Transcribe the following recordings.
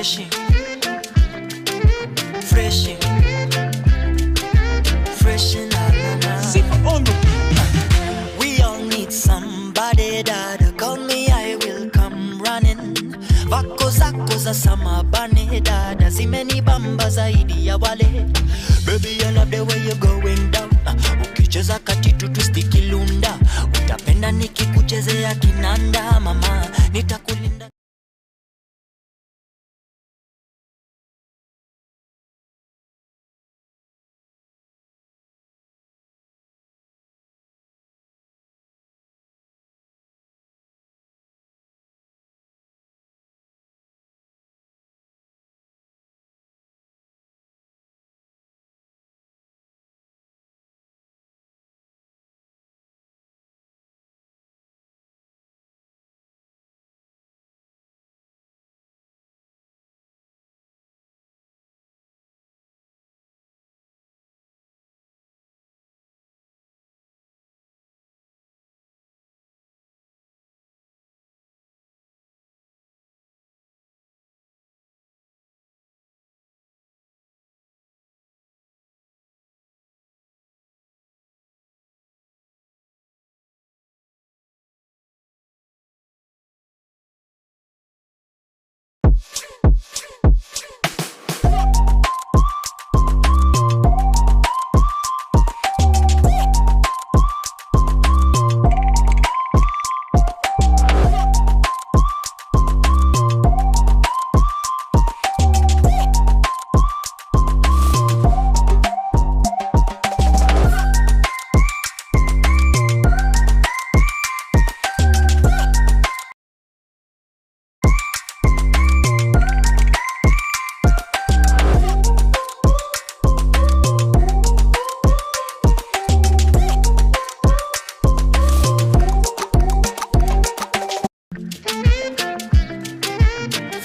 Freshy, freshy, freshy, na na na. We all need somebody that call me, I will come running. Vako zako za samabane, dada zimeni bamba zaidi ya wale. Baby, I love the way you're going down. Ukicheza katitu twisti kilunda, utapenda nikikuchezea kinanda. Mama, nitakulinda.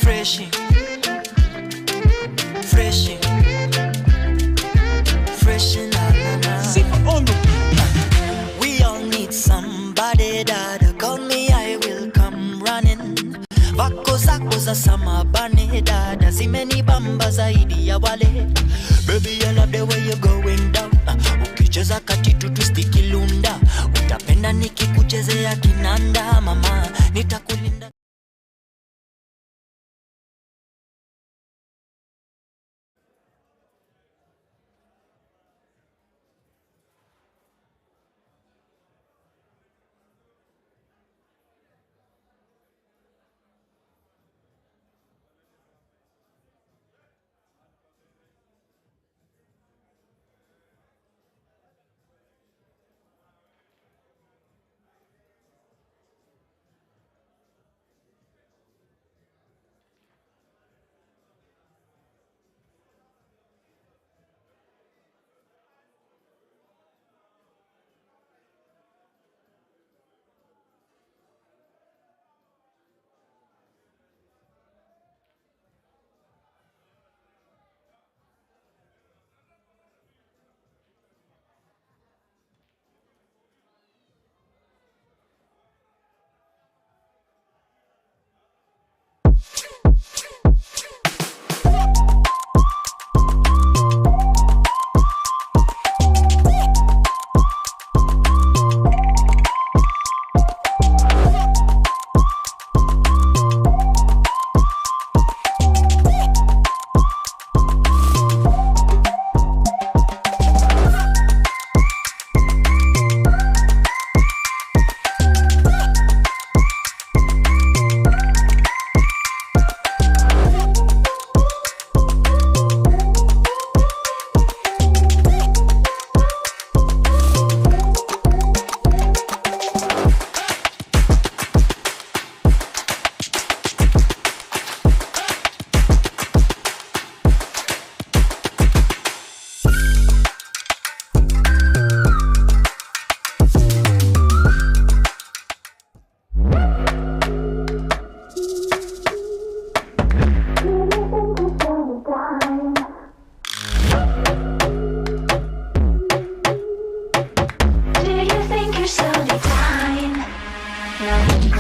Freshy, freshy, freshy, na na na. We all need somebody that call me, I will come running. Vako zako za samabane, dada zimeni bamba zaidi ya wale. Baby, I love the way you're going down. Ukicheza katitu twisti kilunda, utapenda nikikuchezea kinanda. Mama, nitakulinda.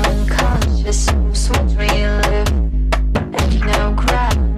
Unconscious, sweet real live, and no crap.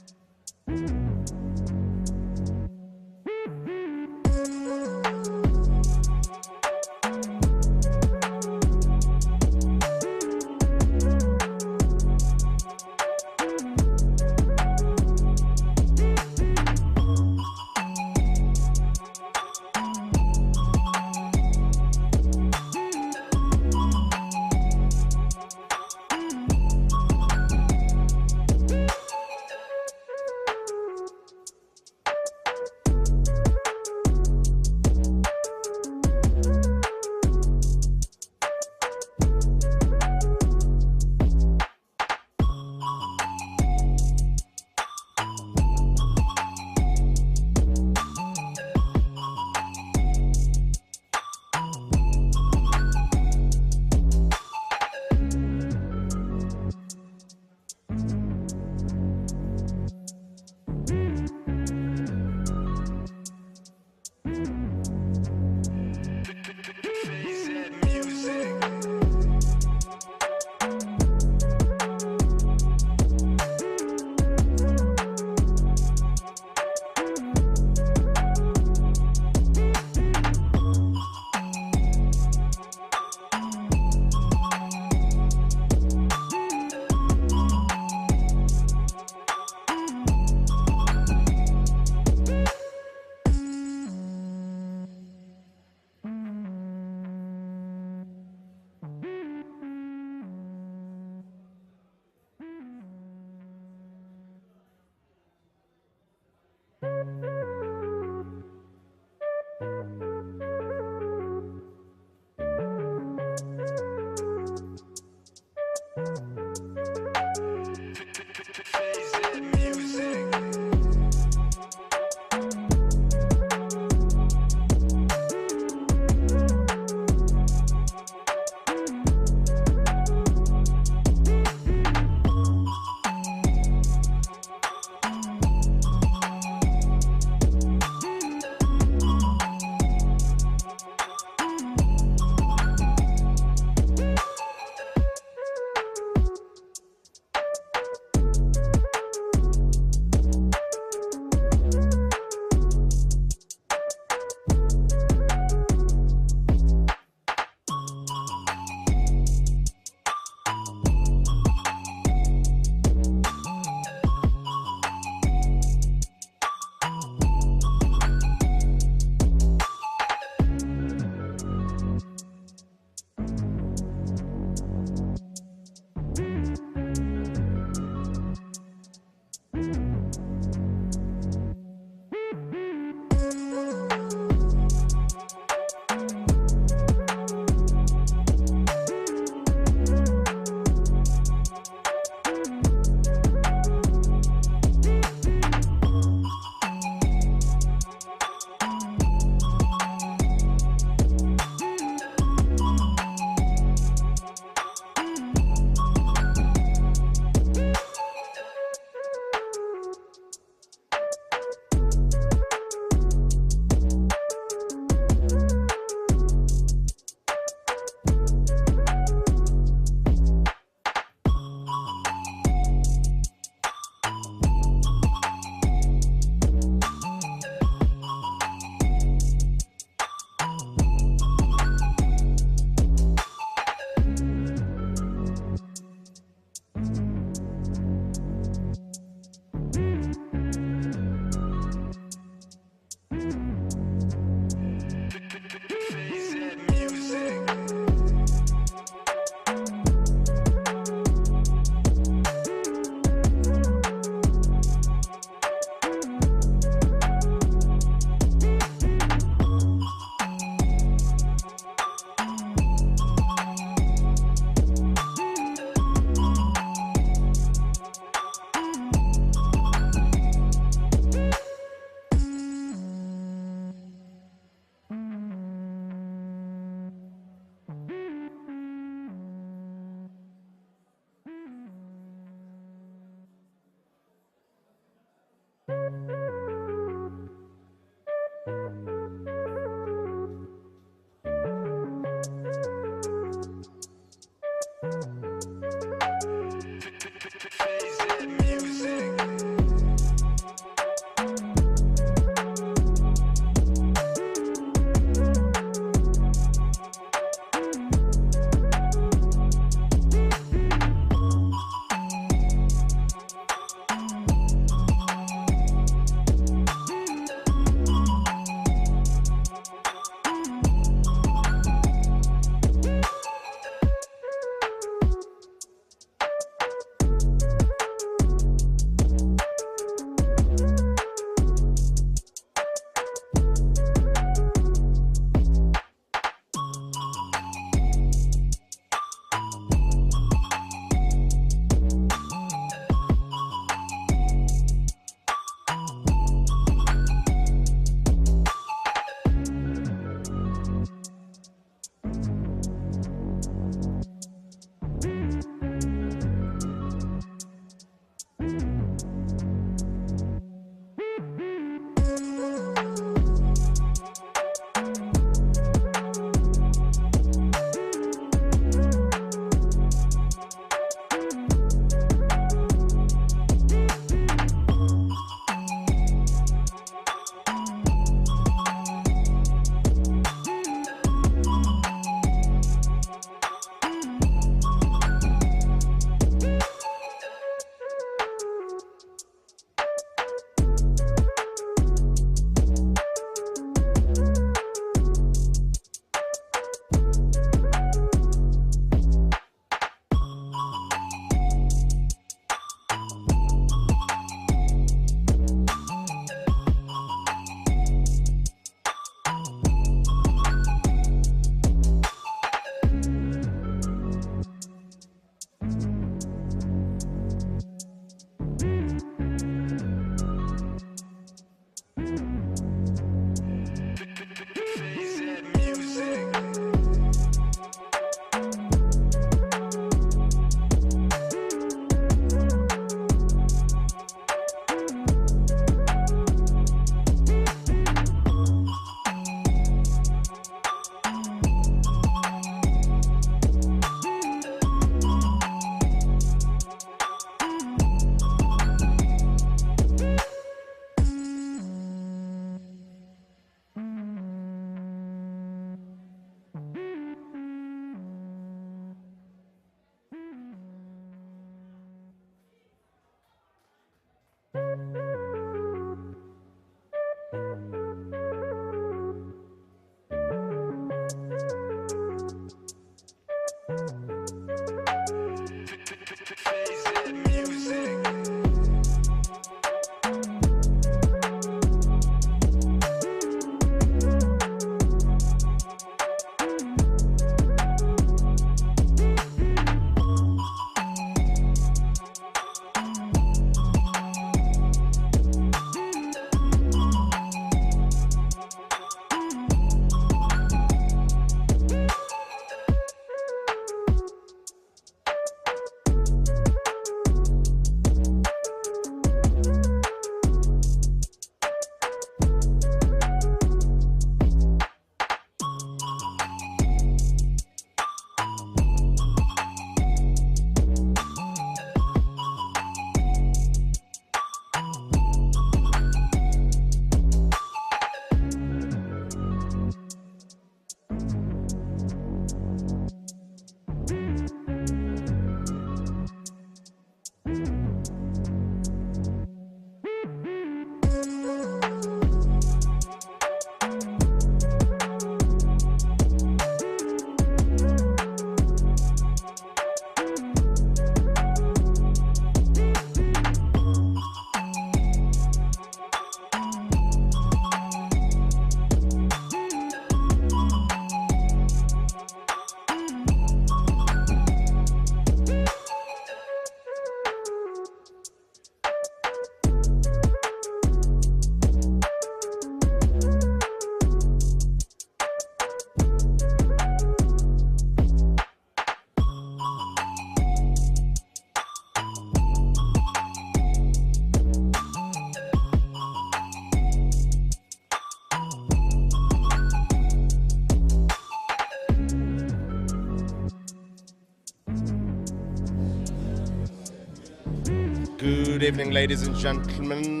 Good evening, ladies and gentlemen.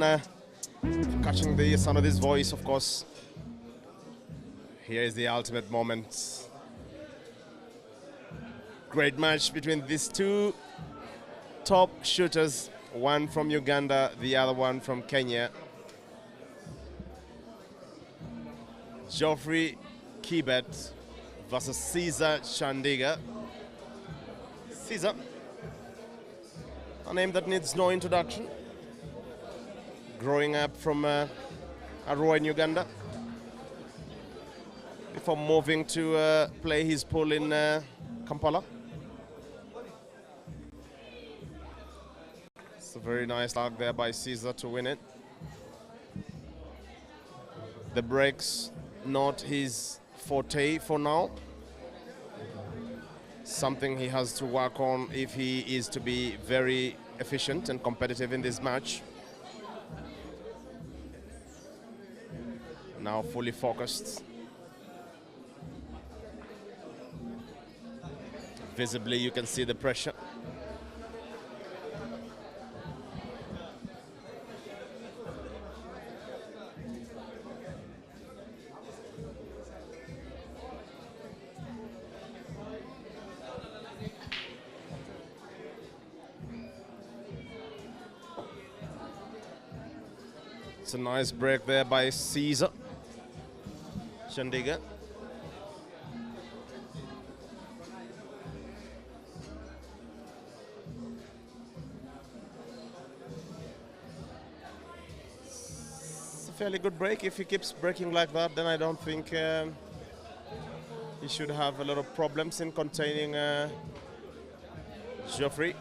Catching the sound of this voice, of course. Here is the ultimate moment. Great match between these two top shooters. One from Uganda, the other one from Kenya. Geoffrey Kibet versus Caesar Chandiga. Caesar, a name that needs no introduction. Growing up from Arua in Uganda, before moving to play his pool in Kampala. It's a very nice lag there by Caesar to win it. The breaks not his forte for now. Something he has to work on if he is to be very efficient and competitive in this match. Now fully focused. Visibly you can see the pressure. It's a nice break there by Caesar Chandiga. It's a fairly good break. If he keeps breaking like that, then I don't think he should have a lot of problems in containing Geoffrey.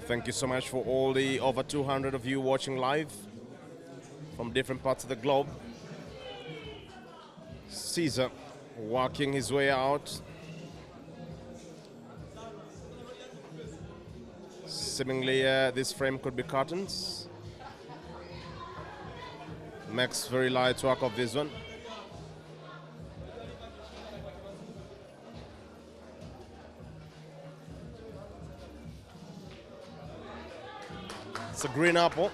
Thank you so much for all the over 200 of you watching live from different parts of the globe. Caesar working his way out. Seemingly this frame could be curtains. Makes very light work of this one. It's a green apple.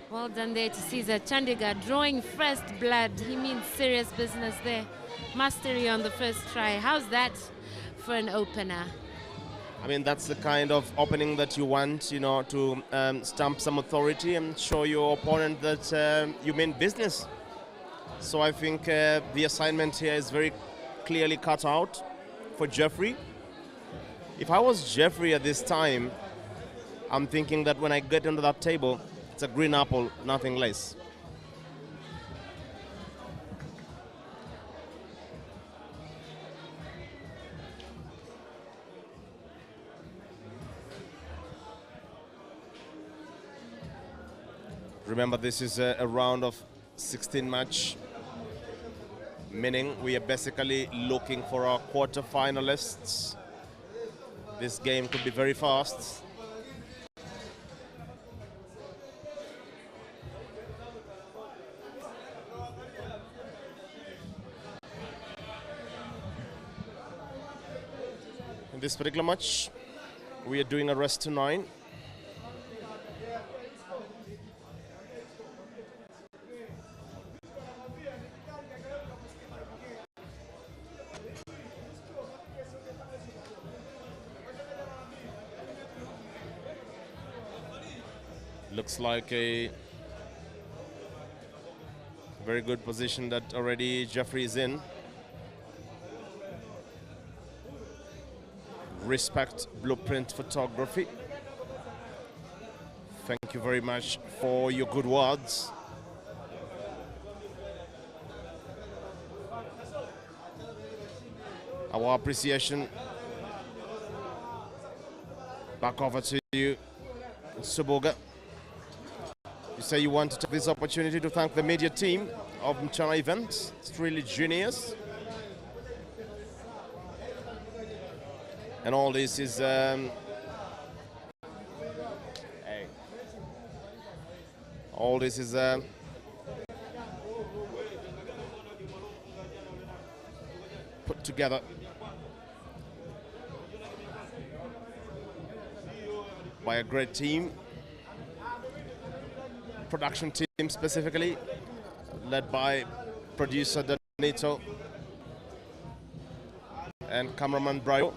Well done there to Caesar Chandiga, drawing first blood. He means serious business there. Mastery on the first try. How's that for an opener? I mean, that's the kind of opening that you want, you know, to stamp some authority and show your opponent that you mean business. So I think the assignment here is very clearly cut out for Geoffrey. If I was Geoffrey at this time, I'm thinking that when I get into that table, it's a green apple, nothing less. Remember, this is a round of 16 match, meaning we are basically looking for our quarter-finalists. This game could be very fast. In this particular match, we are doing a rest to 9. Looks like a very good position that already Geoffrey is in. Respect Blueprint Photography. Thank you very much for your good words. Our appreciation. Back over to you, Suboga. You say you want to take this opportunity to thank the media team of Mchana events. It's really genius. And all this is all this is put together by a great team, production team specifically, led by producer Danito and cameraman Brayo.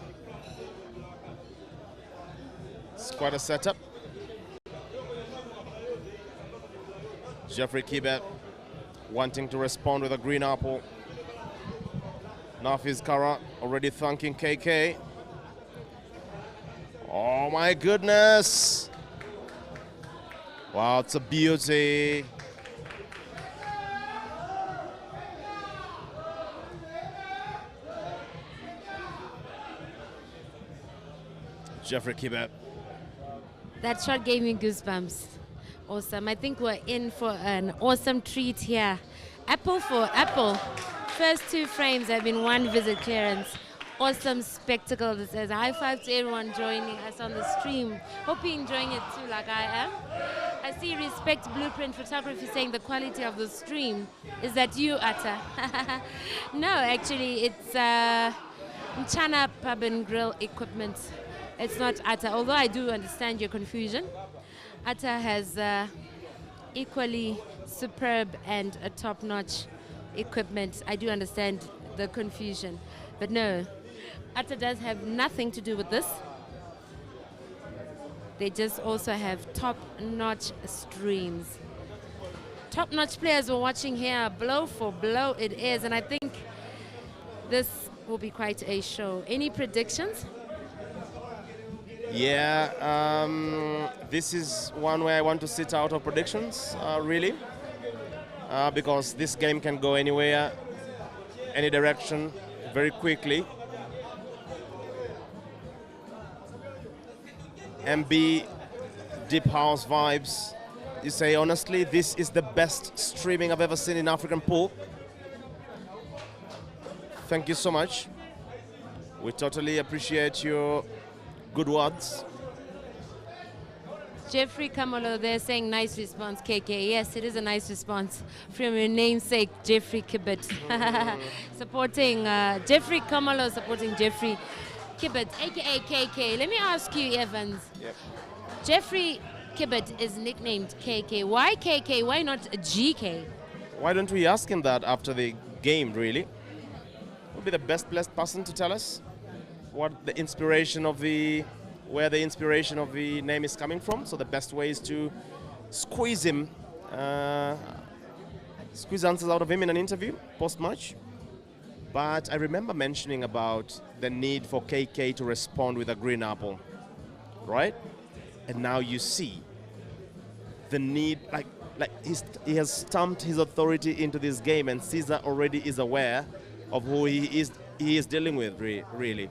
It's quite a setup. Geoffrey Kibet wanting to respond with a green apple. Nafiz Kara already thanking KK. Oh my goodness! Wow, it's a beauty. Geoffrey Kibet. That shot gave me goosebumps. Awesome. I think we're in for an awesome treat here. Apple for apple. First two frames have been one visit clearance. Awesome spectacle. This is high five to everyone joining us on the stream. Hope you're enjoying it too, like I am. I see Respect Blueprint Photography saying the quality of the stream. Is that you, Atta? No, actually, it's Mchana Pub and Grill Equipment. It's not Atta, although I do understand your confusion. Atta has equally superb and a top-notch equipment. I do understand the confusion, but no, Atta does have nothing to do with this. They just also have top-notch streams. Top-notch players we're watching here, blow for blow it is, and I think this will be quite a show. Any predictions? Yeah, this is one where I want to sit out of predictions, really, because this game can go anywhere, any direction, very quickly. MB, deep house vibes. You say, honestly, this is the best streaming I've ever seen in African pool. Thank you so much. We totally appreciate your good words. Geoffrey Kamolo, they're saying nice response, KK. Yes, it is a nice response from your namesake, Geoffrey Kibet. Supporting Geoffrey Kamolo, supporting Geoffrey Kibet, aka KK. Let me ask you, Evans. Yep. Geoffrey Kibet is nicknamed KK. Why KK? Why not GK? Why don't we ask him that after the game, really? Would be the best blessed person to tell us what the inspiration of where the inspiration of the name is coming from. So the best way is to squeeze him, squeeze answers out of him in an interview post-match. But I remember mentioning about the need for KK to respond with a green apple, right? And now you see the need, like he has stamped his authority into this game, and Caesar already is aware of who he is dealing with, really.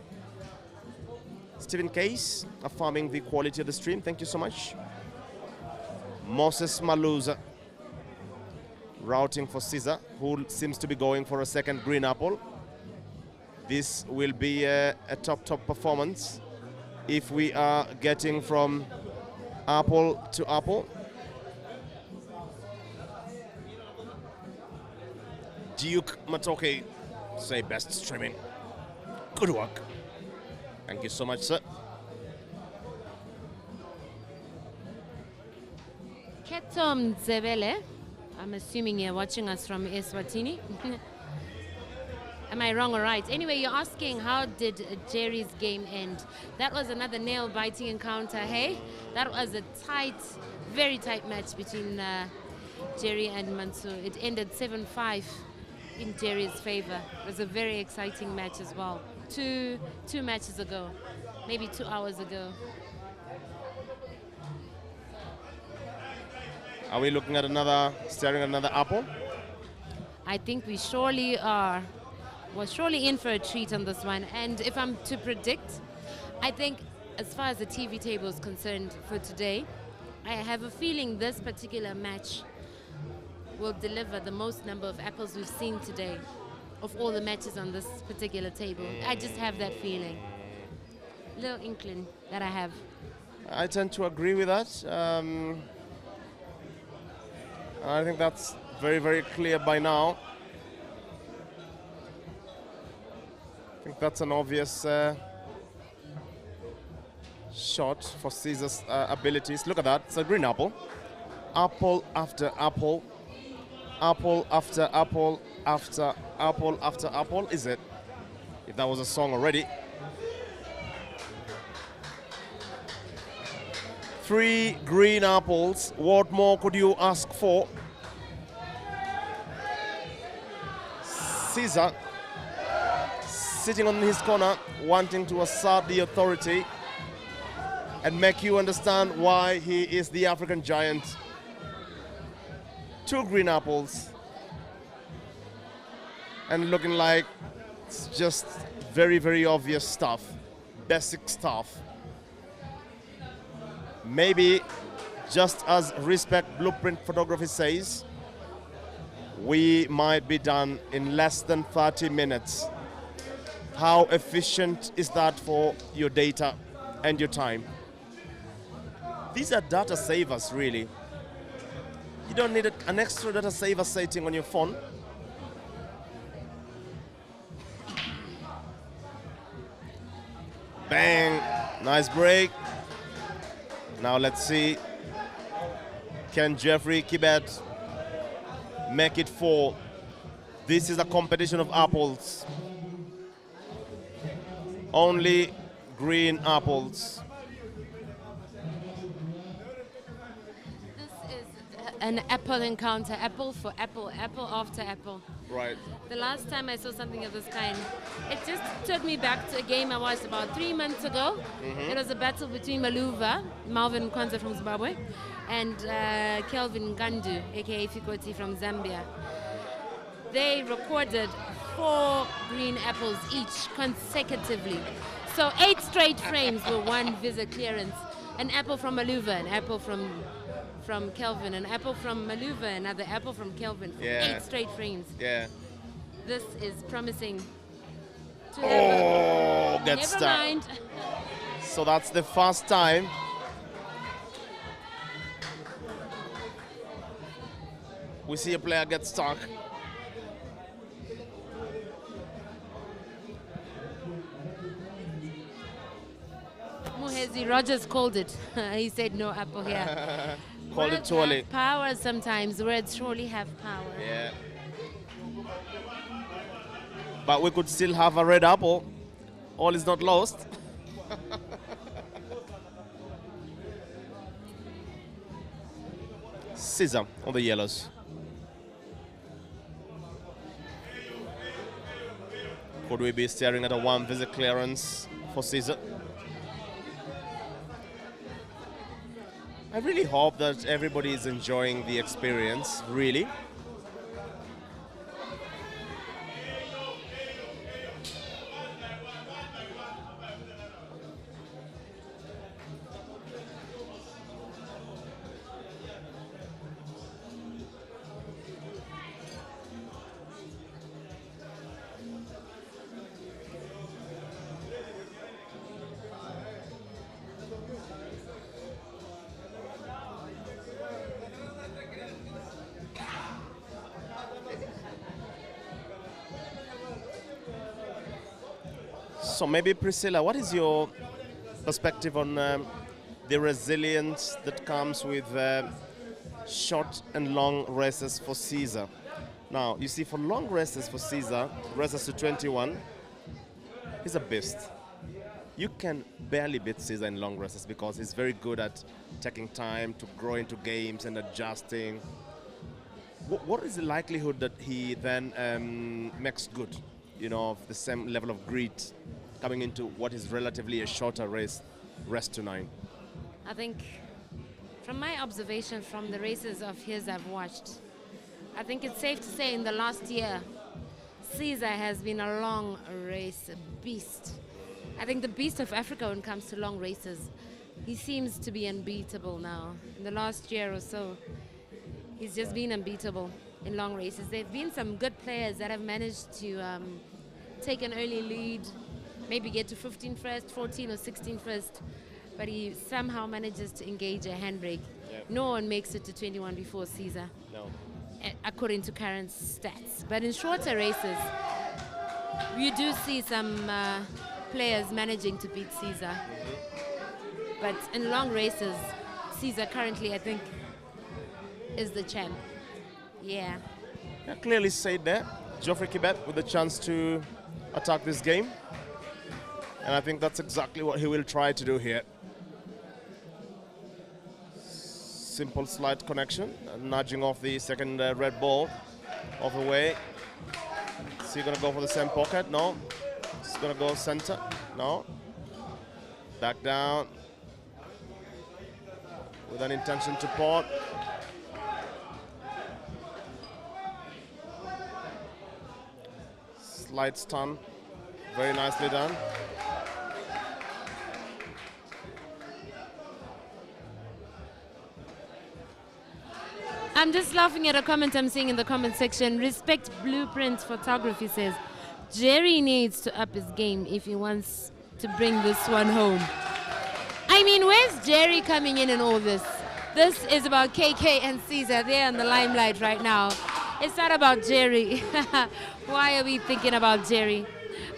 Stephen Case, affirming the quality of the stream. Thank you so much. Moses Maluza, routing for Caesar, who seems to be going for a second green apple. This will be a top performance if we are getting from apple to apple. Duke Matoke, say best streaming. Good work. Thank you so much, sir. Ketom Zevele, I'm assuming you're watching us from Eswatini. Am I wrong or right? Anyway, you're asking how did Jerry's game end? That was another nail-biting encounter, hey? That was a tight, very tight match between Jerry and Mansoor. It ended 7-5 in Jerry's favor. It was a very exciting match as well. Two matches ago, maybe 2 hours ago. Are we looking at staring at another apple? I think we surely are. We're surely in for a treat on this one. And if I'm to predict, I think as far as the TV table is concerned for today, I have a feeling this particular match will deliver the most number of apples we've seen today of all the matches on this particular table. I just have that feeling. Little inkling that I have. I tend to agree with that. I think that's very, very clear by now. I think that's an obvious shot for Caesar's abilities. Look at that, it's a green apple. Apple after apple. Apple after apple after apple after apple, is it? If that was a song already. 3 green apples. What more could you ask for? Caesar sitting on his corner, wanting to assert the authority and make you understand why he is the African giant. 2 green apples. And looking like it's just very, very obvious stuff. Basic stuff. Maybe, just as Respect Blueprint Photography says, we might be done in less than 30 minutes. How efficient is that for your data and your time? These are data savers, really. You don't need an extra data saver setting on your phone. Bang! Nice break. Now let's see, can Geoffrey Kibet make it 4? This is a competition of apples. Only green apples. This is an apple encounter, apple for apple, apple after apple. Right. The last time I saw something of this kind, it just took me back to a game I watched about 3 months ago. It was a battle between Marvin Kwanzaa from Zimbabwe, and Kelvin Gandu, aka Fikoti from Zambia. They recorded 4 green apples each consecutively. So 8 straight frames were 1 visa clearance. An apple from Maluva, an apple from Kelvin, an apple from Maluva, another apple from Kelvin. 8 straight frames. Yeah. This is promising. Gets Never stuck. mind. So that's the first time we see a player get stuck. Muhezi Rogers called it. He said no apple here. Called it Words too early. have power sometimes. Words surely have power. Yeah. But we could still have a red apple. All is not lost. Caesar on the yellows. Could we be staring at a 1 visit clearance for Caesar? I really hope that everybody is enjoying the experience, really. So maybe Priscilla, what is your perspective on the resilience that comes with short and long races for Caesar? Now, you see, for long races for Caesar, races to 21, he's a beast. You can barely beat Caesar in long races because he's very good at taking time to grow into games and adjusting. What is the likelihood that he then makes good, of the same level of grit coming into what is relatively a shorter race to 9? I think, from my observation from the races of his I've watched, I think it's safe to say in the last year, Caesar has been a long race beast. I think the beast of Africa when it comes to long races. He seems to be unbeatable now. In the last year or so, he's just been unbeatable in long races. There have been some good players that have managed to take an early lead, maybe get to 15 first, 14 or 16 first, but he somehow manages to engage a handbrake. Yep. No one makes it to 21 before Caesar, No. according to current stats. But in shorter races, you do see some players managing to beat Caesar. But in long races, Caesar currently, I think, is the champ. Yeah. Clearly said there. Geoffrey Kibet with the chance to attack this game. And I think that's exactly what he will try to do here. Simple slight connection, nudging off the second red ball off the way. Is he going to go for the same pocket? No. He's going to go center. No. Back down. With an intention to port. Slight stun. Very nicely done. I'm just laughing at a comment I'm seeing in the comment section. Respect Blueprint Photography says, Jerry needs to up his game if he wants to bring this one home. I mean, where's Jerry coming in all this? This is about KK and Caesar. They're in the limelight right now. It's not about Jerry. Why are we thinking about Jerry?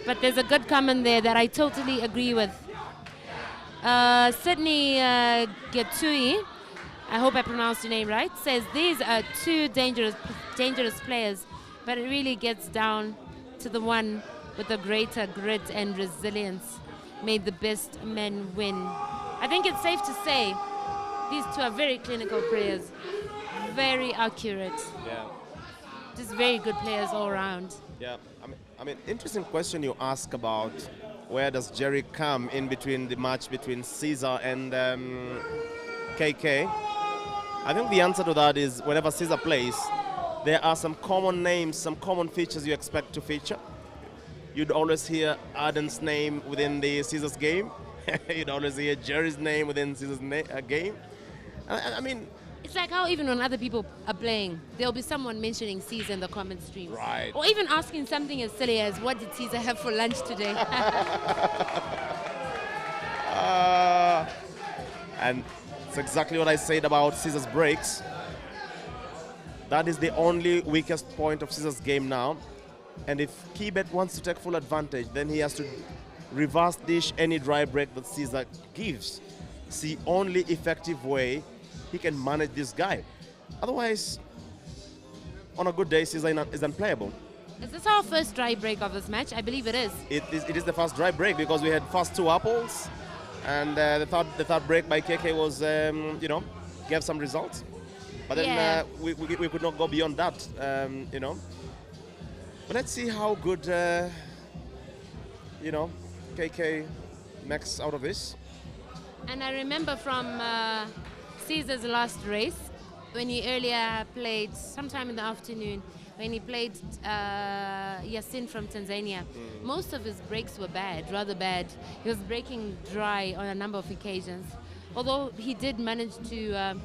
But there's a good comment there that I totally agree with. Sydney Getui, I hope I pronounced your name right, says these are two dangerous players, but it really gets down to the one with the greater grit and resilience. May the best men win. I think it's safe to say these two are very clinical players, very accurate. Yeah. Just very good players all around. Yeah. I mean, interesting question you ask about where does Jerry come in between the match between Caesar and KK. I think the answer to that is whenever Caesar plays, there are some common names, some common features you expect to feature. You'd always hear Arden's name within the Caesar's game. You'd always hear Jerry's name within Caesar's game. I mean, it's like how even when other people are playing, there'll be someone mentioning Caesar in the comment streams. Right. Or even asking something as silly as, what did Caesar have for lunch today? And it's exactly what I said about Caesar's breaks. That is the only weakest point of Caesar's game now. And if Kibet wants to take full advantage, then he has to reverse dish any dry break that Caesar gives. It's the only effective way he can manage this guy. Otherwise, on a good day, Caesar is unplayable. Is this our first dry break of this match? I believe it is. It is the first dry break because we had first two apples, and the third break by KK was, gave some results. But then we could not go beyond that, But let's see how good, KK makes out of this. And I remember from Caesar's last race, when he earlier played, sometime in the afternoon, when he played Yasin from Tanzania, most of his breaks were bad, rather bad. He was breaking dry on a number of occasions. Although he did manage to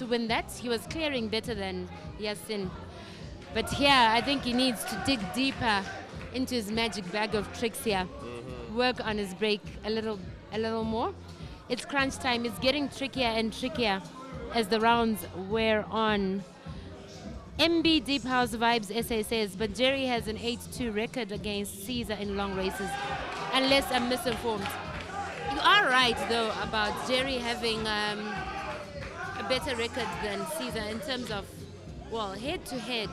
win that, he was clearing better than Yasin. But here, I think he needs to dig deeper into his magic bag of tricks here. Work on his break a little more. It's crunch time. It's getting trickier and trickier as the rounds wear on. MB Deep House Vibes SA says, but Jerry has an 8-2 record against Caesar in long races, unless I'm misinformed. You are right, though, about Jerry having a better record than Caesar in terms of, well, head-to-head.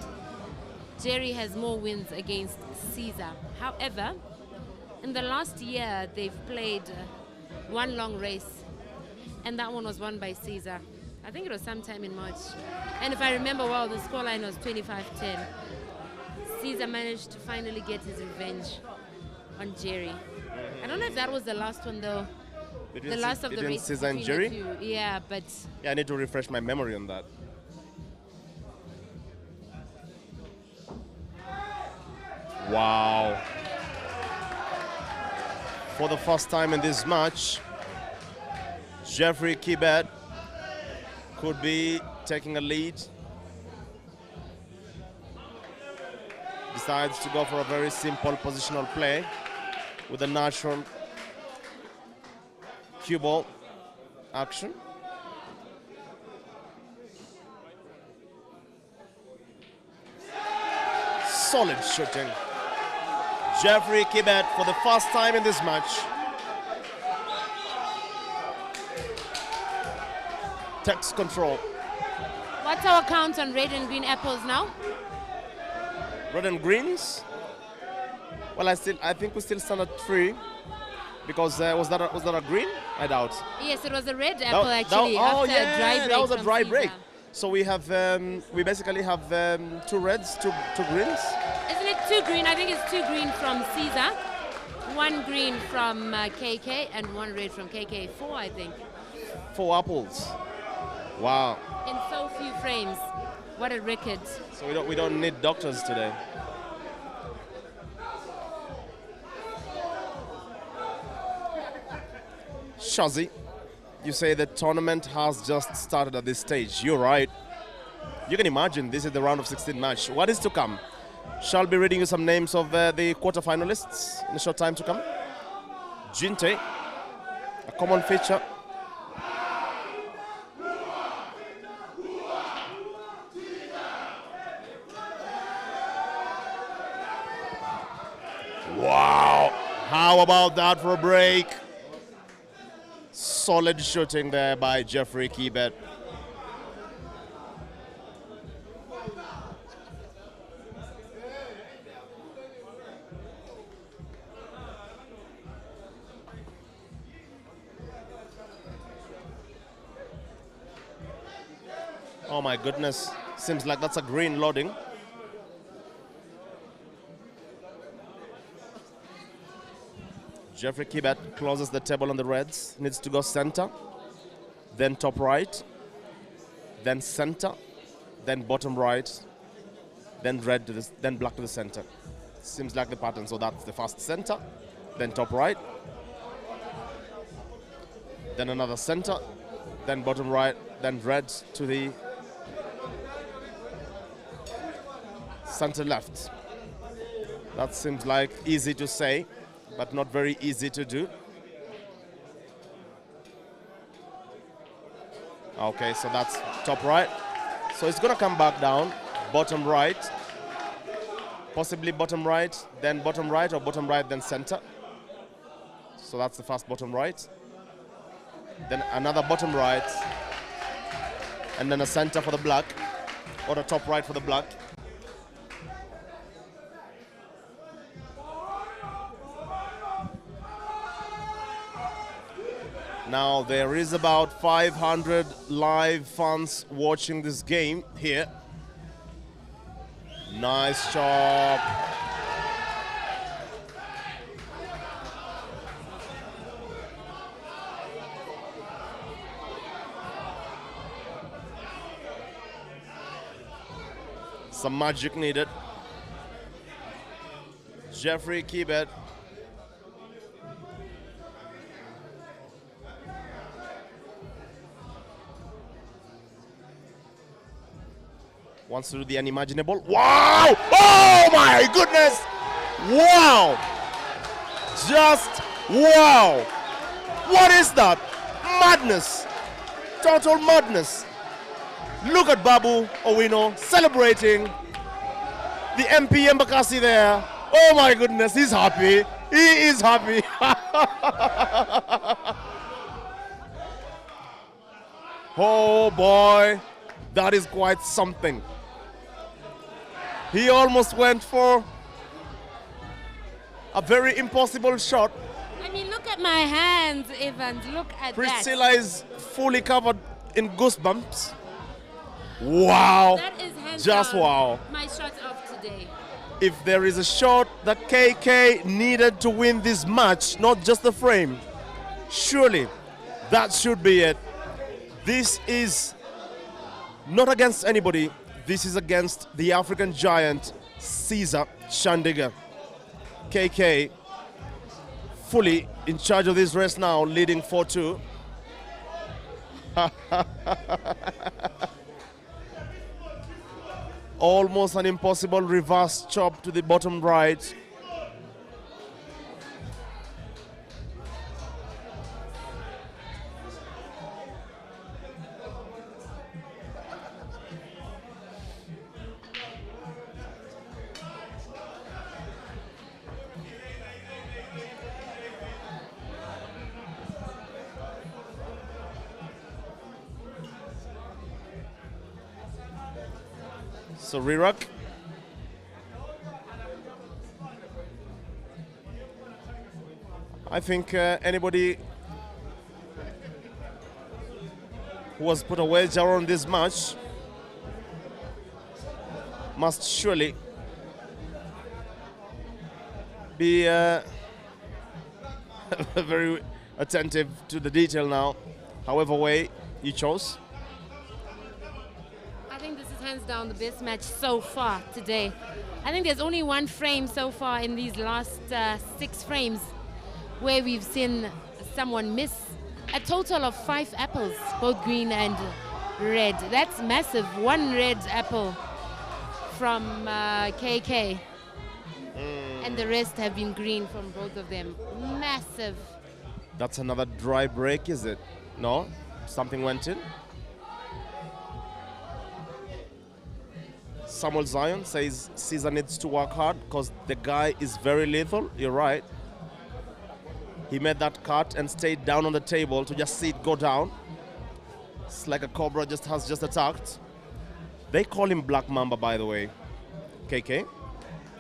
Jerry has more wins against Caesar. However, in the last year, they've played one long race, and that one was won by Caesar. I think it was sometime in March. And if I remember well, the scoreline was 25-10. Caesar managed to finally get his revenge on Jerry. I don't know if that was the last one, though. The last of the race. Caesar and Jerry? Yeah, but... Yeah, I need to refresh my memory on that. Wow. For the first time in this match, Geoffrey Kibet could be taking a lead. Decides to go for a very simple positional play with a natural cue ball action. Solid shooting. Geoffrey Kibet for the first time in this match takes control. What's our count on red and green apples now? Red and greens. Well, I think we still stand at 3 because was that a green? I doubt. Yes, it was a red apple actually. Oh after yeah, a dry break that was a from dry Caesar. break. So we have we basically have 2 reds, two greens. Isn't it 2 green? I think it's 2 green from Caesar, 1 green from KK, and 1 red from KK. 4, I think. 4 apples. Wow. In so few frames. What a record. So we don't need doctors today. Shazi, you say the tournament has just started at this stage. You're right. You can imagine this is the round of 16 match. What is to come? Shall be reading you some names of the quarterfinalists in a short time to come. Jinte, a common feature. Wow, how about that for a break? Solid shooting there by Geoffrey Kibet. Oh my goodness, seems like that's a green loading. Geoffrey Kibet closes the table on the reds, needs to go center, then top right, then center, then bottom right, then red to this, then black to the center. Seems like the pattern, so that's the first center, then top right, then another center, then bottom right, then red to the center left. That seems like easy to say, but not very easy to do. Okay, so that's top right. So it's gonna come back down, bottom right, possibly bottom right, then bottom right, or bottom right, then center. So that's the first bottom right. Then another bottom right, and then a center for the black, or the top right for the black. Now there is about 500 live fans watching this game here. Nice job. Some magic needed. Geoffrey Kibet. Wants to do the unimaginable. Wow! Oh my goodness! Wow! Just wow! What is that? Madness! Total madness! Look at Babu Owino celebrating. The MP Embakasi there. Oh my goodness, he's happy. He is happy. Oh boy, that is quite something. He almost went for a very impossible shot. I mean, look at my hands, Evans. Look at Priscilla is fully covered in goosebumps. Wow. that. That is hands Just down wow. my shot of today. If there is a shot that KK needed to win this match, not just the frame, surely that should be it. This is not against anybody. This is against the African giant, Caesar Chandiga. KK fully in charge of this race now, leading 4-2. Almost an impossible reverse chop to the bottom right. So Rirak. I think anybody who has put a wager on this match must surely be very attentive to the detail now, however way you chose. I think this is hands down the best match so far today. I think there's only one frame so far in these last 6 frames where we've seen someone miss a total of 5 apples, both green and red. That's massive. 1 red apple from KK. And the rest have been green from both of them. Massive. That's another dry break, is it? No? Something went in? Samuel Zion says Caesar needs to work hard because the guy is very lethal. You're right. He made that cut and stayed down on the table to just see it go down. It's like a cobra has just attacked. They call him Black Mamba, by the way. KK.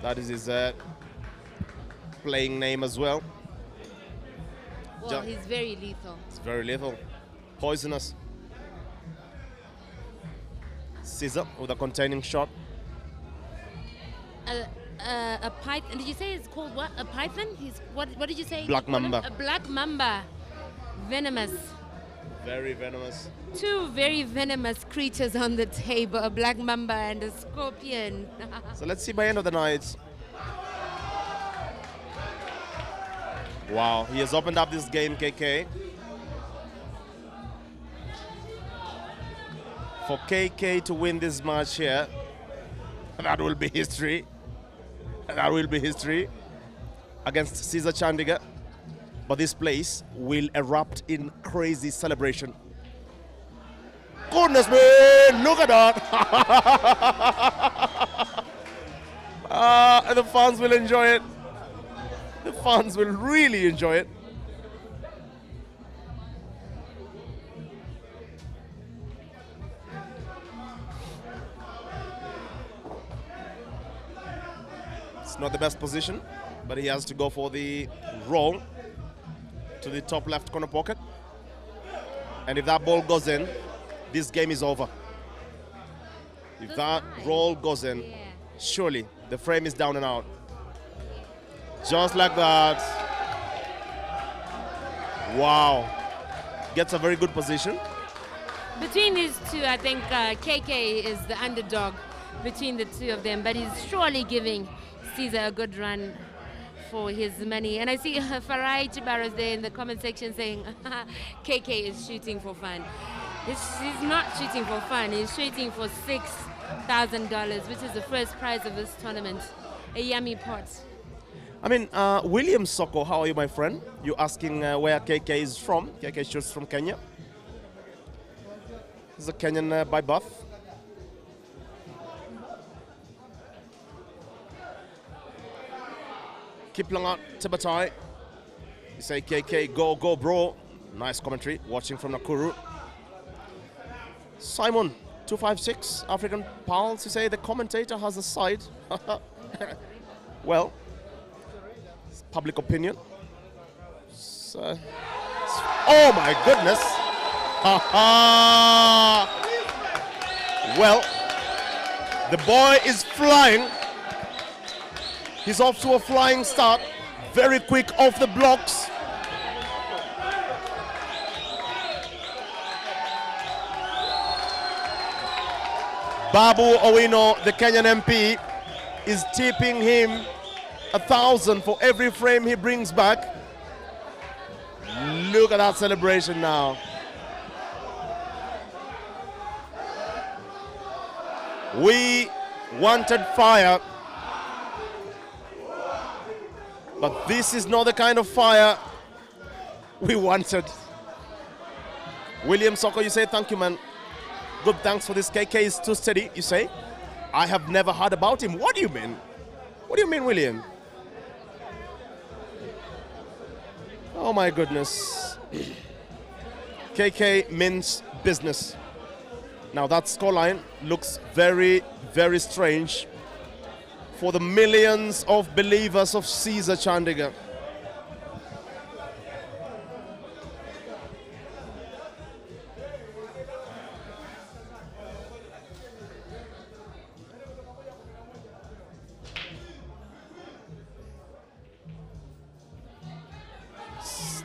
That is his playing name as well. Well, he's very lethal. It's very lethal. Poisonous. Caesar with a containing shot. A python. Did you say it's called what? A python? What did you say? Black mamba. A black mamba. Venomous. Very venomous. 2 very venomous creatures on the table, a black mamba and a scorpion. So let's see by end of the night. Wow, he has opened up this game, KK. For KK to win this match here, that will be history. That will be history against Caesar Chandiga. But this place will erupt in crazy celebration. Goodness me, look at that. And the fans will enjoy it. The fans will really enjoy it. It's not the best position, but he has to go for the roll to the top left corner pocket. And if that ball goes in, this game is over. If that roll goes in, surely the frame is down and out. Just like that. Wow. Gets a very good position. Between these two, I think KK is the underdog between the two of them, but he's surely giving Caesar a good run for his money. And I see Farai Chibaros there in the comment section saying KK is shooting for fun. He's not shooting for fun, he's shooting for $6,000, which is the first prize of this tournament. A yummy pot. I mean, William Soko, how are you, my friend? You're asking where KK is from. KK shoots from Kenya. He's a Kenyan by birth. Kiplangat Tibetai. You say, KK, go, bro. Nice commentary, watching from Nakuru. Simon 256 African pounds. You say the commentator has a side. Well, it's public opinion. Oh my goodness. Well, the boy is flying. He's off to a flying start. Very quick off the blocks. Babu Owino, the Kenyan MP, is tipping him 1,000 for every frame he brings back. Look at that celebration now. We wanted fire, but this is not the kind of fire we wanted. William Soko, you say thank you, man. Good, thanks for this. KK is too steady, you say? I have never heard about him. What do you mean? What do you mean, William? Oh my goodness. KK means business. Now that scoreline looks very, very strange for the millions of believers of Caesar Chandiga.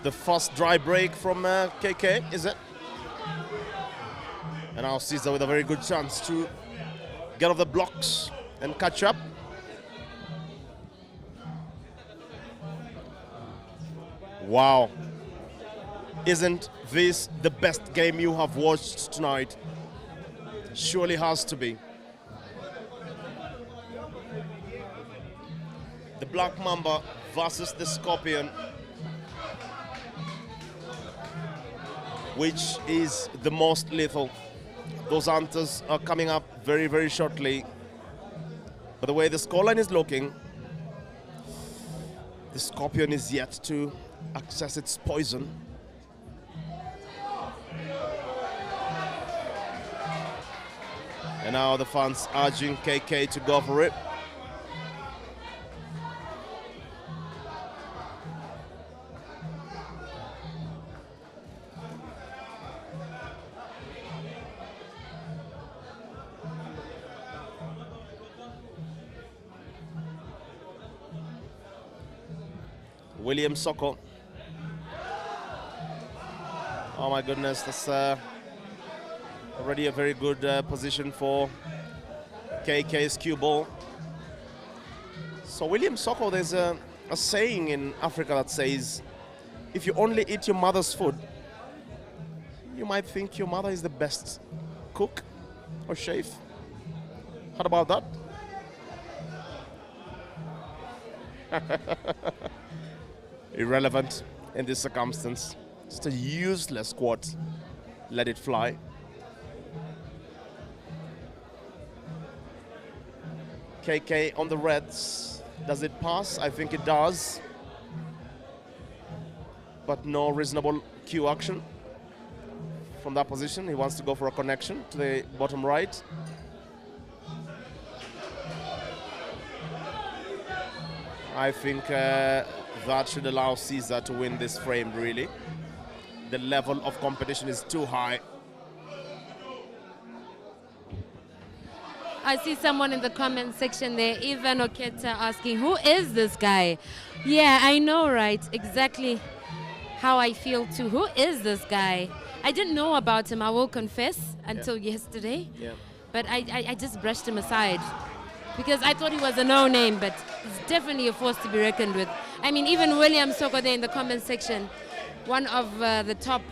The first dry break from KK, is it? And now Caesar with a very good chance to get off the blocks and catch up. Wow. Isn't this the best game you have watched tonight? Surely has to be. The Black Mamba versus the Scorpion. Which is the most lethal? Those answers are coming up very, very shortly. But the way the scoreline is looking, the Scorpion is yet to access its poison. And now the fans urging KK to go for it. William Soko. Oh my goodness, that's already a very good position for KK's cue ball. So William Soko, there's a saying in Africa that says, if you only eat your mother's food, you might think your mother is the best cook or chef. How about that? Irrelevant in this circumstance. Just a useless quote. Let it fly. KK on the reds. Does it pass? I think it does. But no reasonable cue action from that position. He wants to go for a connection to the bottom right. I think that should allow Caesar to win this frame, really. The level of competition is too high. I see someone in the comment section there, Ivan Oketa, asking, who is this guy? Yeah, I know, right? Exactly how I feel too. Who is this guy? I didn't know about him, I will confess, until yesterday. Yeah. But I just brushed him aside because I thought he was a no-name, but he's definitely a force to be reckoned with. I mean, even William Soko there in the comment section, one of the top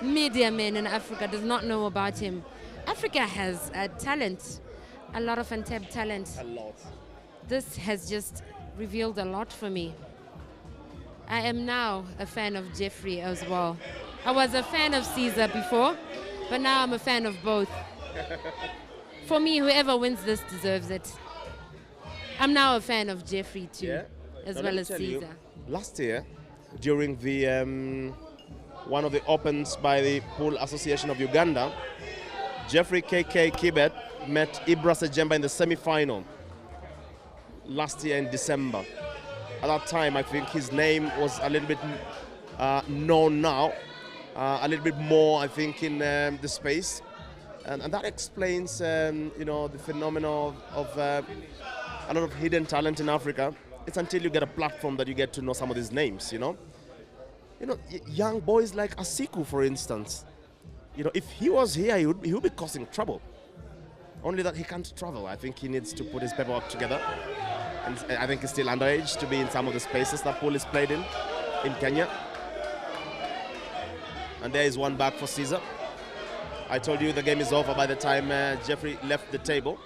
media men in Africa, does not know about him. Africa has talent, a lot of untapped talent. A lot. This has just revealed a lot for me. I am now a fan of Geoffrey as well. I was a fan of Caesar before, but now I'm a fan of both. For me, whoever wins this deserves it. I'm now a fan of Geoffrey too, as well as Caesar. Last year, during the one of the opens by the Pool Association of Uganda, Geoffrey Kibet met Ibra Sejemba in the semi-final last year in December. At that time, I think his name was a little bit known now, a little bit more, I think, in the space. And that explains, the phenomenon of a lot of hidden talent in Africa. It's until you get a platform that you get to know some of these names, young boys like Asiku, for instance. If he was here, he would be causing trouble. Only that he can't travel. I think he needs to put his paperwork together. And I think he's still underage to be in some of the spaces that Paul is played in Kenya. And there is one back for Caesar. I told you the game is over by the time Geoffrey left the table,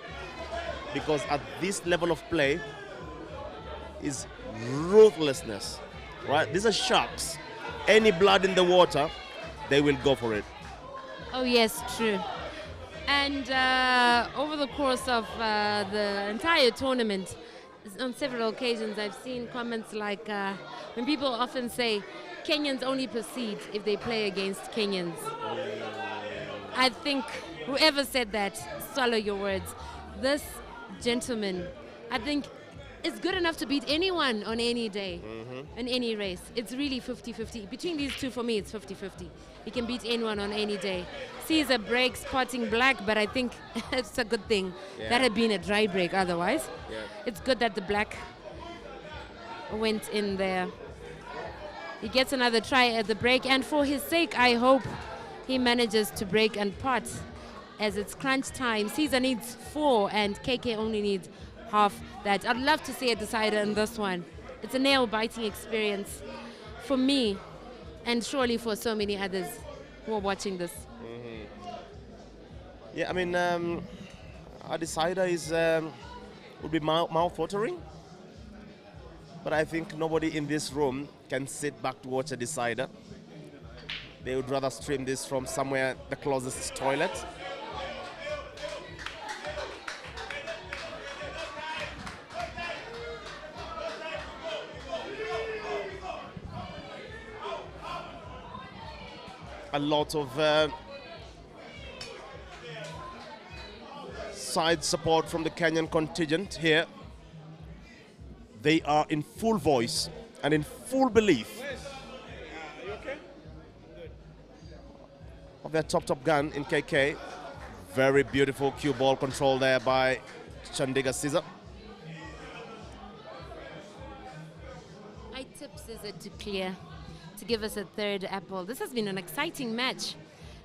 because at this level of play is ruthlessness, right? These are sharks. Any blood in the water, they will go for it. Oh yes, true. And over the course of the entire tournament, on several occasions, I've seen comments like when people often say Kenyans only proceed if they play against Kenyans. I think whoever said that, swallow your words. This gentleman, I think, is good enough to beat anyone on any day, in any race. It's really 50-50. Between these two, for me, it's 50-50. He can beat anyone on any day. Caesar breaks spotting black, but I think it's a good thing. Yeah. That had been a dry break otherwise. Yeah. It's good that the black went in there. He gets another try at the break, and for his sake, I hope he manages to break and pot, as it's crunch time. Caesar needs 4 and KK only needs half that. I'd love to see a decider in this one. It's a nail-biting experience for me, and surely for so many others who are watching this. Yeah, I mean, a decider would be mouth-watering, but I think nobody in this room can sit back to watch a decider. They would rather stream this from somewhere, the closest toilet. A lot of side support from the Kenyan contingent here. They are in full voice and in full belief of their top gun in KK. Very beautiful cue ball control there by Chandiga Caesar. I tip Caesar to clear, to give us a third apple. This has been an exciting match.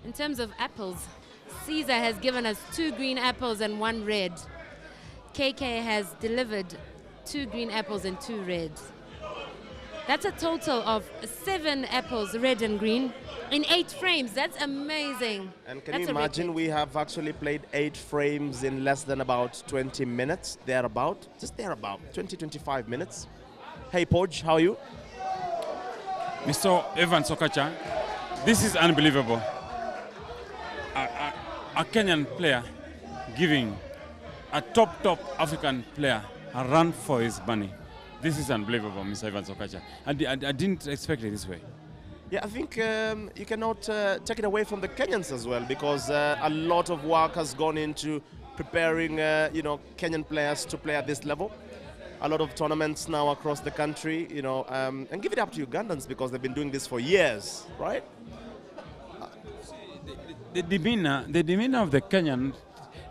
In terms of apples, Caesar has given us 2 green apples and 1 red. KK has delivered 2 green apples and 2 reds. That's a total of 7 apples, red and green, in 8 frames. That's amazing. And can you imagine, we have actually played 8 frames in less than about 20 minutes, thereabout, 20-25 minutes. Hey, Podge, how are you? Mr. Evan Sokacha, this is unbelievable. A Kenyan player giving a top African player a run for his money. This is unbelievable, Mr. Evan Sokacha. I didn't expect it this way. Yeah, I think you cannot take it away from the Kenyans as well, because a lot of work has gone into preparing, Kenyan players to play at this level. A lot of tournaments now across the country, and give it up to Ugandans, because they've been doing this for years, right? The demeanor of the Kenyan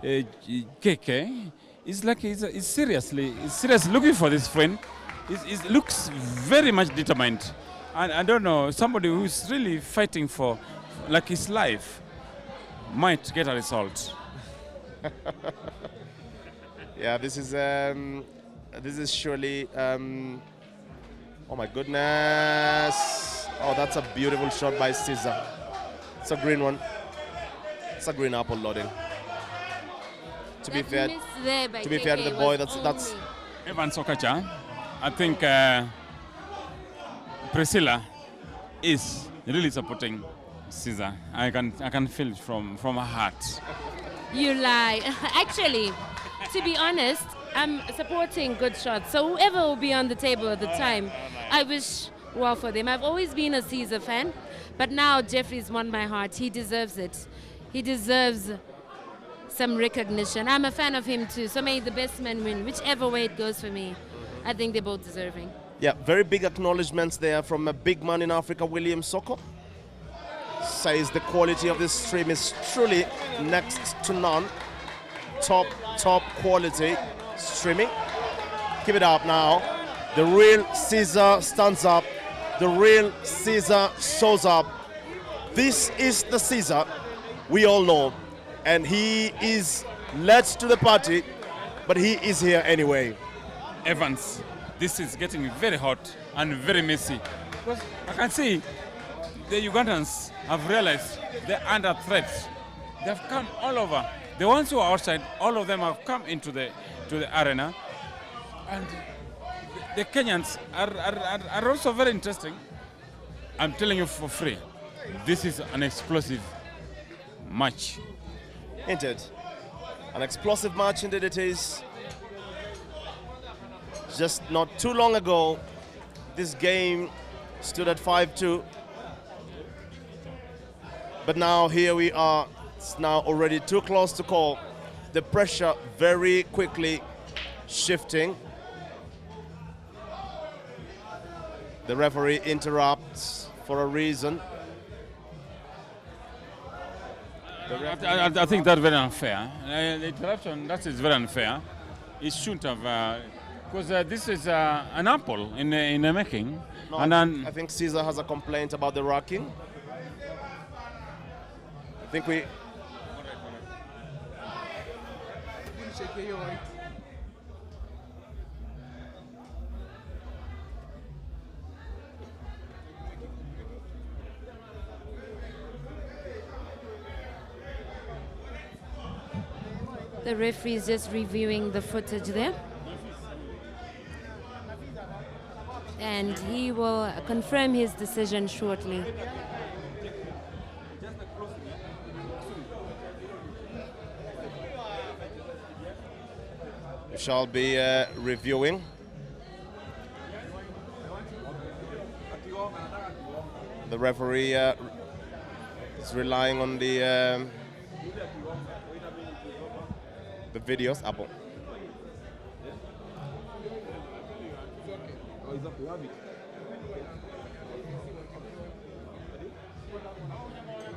KK is like he's seriously looking for this friend. It looks very much determined. And I don't know, somebody who's really fighting for like his life might get a result. Yeah, this is surely, oh my goodness. Oh, that's a beautiful shot by Caesar. It's a green one. It's a green apple loading. To be fair to the boy, that's Evan Sokacha. I think Priscilla is really supporting Caesar. I can feel it from her heart. You lie. Actually, to be honest, I'm supporting good shots. So whoever will be on the table at the time, I wish well for them. I've always been a Caesar fan, but now Geoffrey's won my heart. He deserves it. He deserves some recognition. I'm a fan of him too, so may the best man win. Whichever way it goes for me, I think they're both deserving. Yeah, very big acknowledgements there from a big man in Africa, William Soko. Says the quality of this stream is truly next to none. Top quality streaming. Keep it up now. The real Caesar stands up. The real Caesar shows up. This is the Caesar we all know. And he is late to the party, but he is here anyway. Evans, this is getting very hot and very messy. Because I can see the Ugandans have realized they're under threat. They've come all over. The ones who are outside, all of them have come into the arena. And the Kenyans are also very interesting. I'm telling you for free, this is an explosive match. Indeed. An explosive match indeed it is. Just not too long ago, this game stood at 5-2. But now here we are. It's now already too close to call. The pressure very quickly shifting. The referee interrupts for a reason. I think that's very unfair. The interruption, that is very unfair. It shouldn't have, because this is an apple in the making. No, and then I think Caesar has a complaint about the racking. I think we... The referee is just reviewing the footage there. And he will confirm his decision shortly. We shall be reviewing. The referee is relying on the videos. Apple.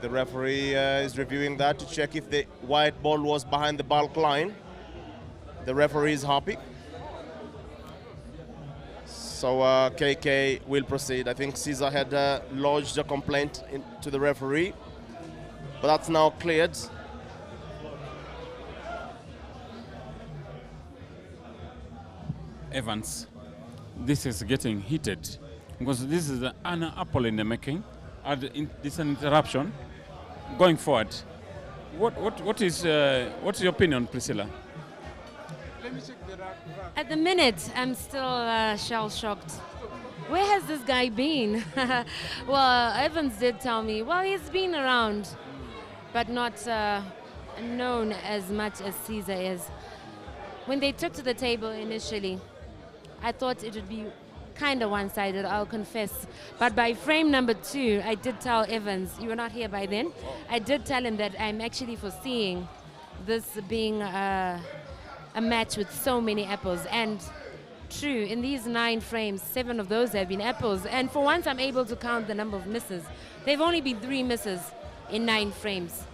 The referee is reviewing that to check if the white ball was behind the bulk line. The referee is happy. So KK will proceed. I think Caesar had lodged a complaint to the referee, but that's now cleared. Evans, this is getting heated because this is an apple in the making. This is an interruption. Going forward, what's your opinion, Priscilla? At the minute, I'm still shell-shocked. Where has this guy been? Well, Evans did tell me, well, he's been around, but not known as much as Caesar is. When they took to the table initially, I thought it would be kind of one-sided, I'll confess. But by frame number 2, I did tell Evans, you were not here by then, I did tell him that I'm actually foreseeing this being a match with so many apples. And true, in these 9 frames, 7 of those have been apples. And for once, I'm able to count the number of misses. They've only been 3 misses in 9 frames.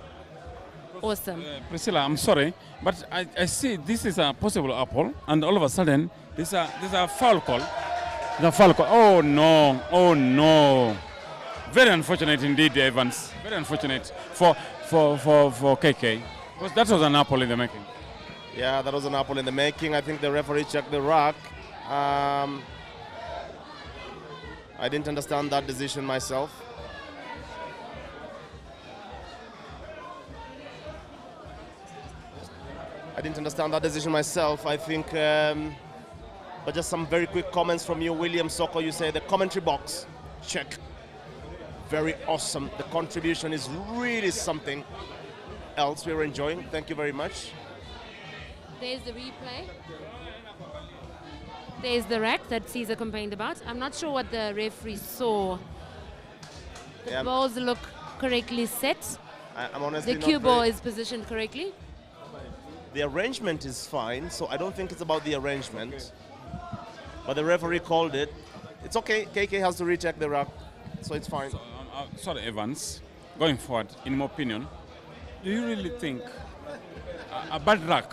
Awesome. Priscilla, I'm sorry, but I see this is a possible apple, and all of a sudden, there's a foul call. The foul call. Oh no! Oh no! Very unfortunate indeed, Evans. Very unfortunate for KK. Because that was an apple in the making. Yeah, that was an apple in the making. I think the referee checked the rack. I didn't understand that decision myself. I think, but just some very quick comments from you, William Soko. You say the commentary box, check. Very awesome. The contribution is really something else we're enjoying. Thank you very much. There's the replay. There's the rack that Caesar complained about. I'm not sure what the referee saw. The balls look correctly set. I'm honestly the not cue ball is positioned correctly. The arrangement is fine, so I don't think it's about the arrangement. But the referee called it. It's okay. KK has to recheck the rack, so it's fine. So, sorry, Evans. Going forward, in my opinion, do you really think a bad rack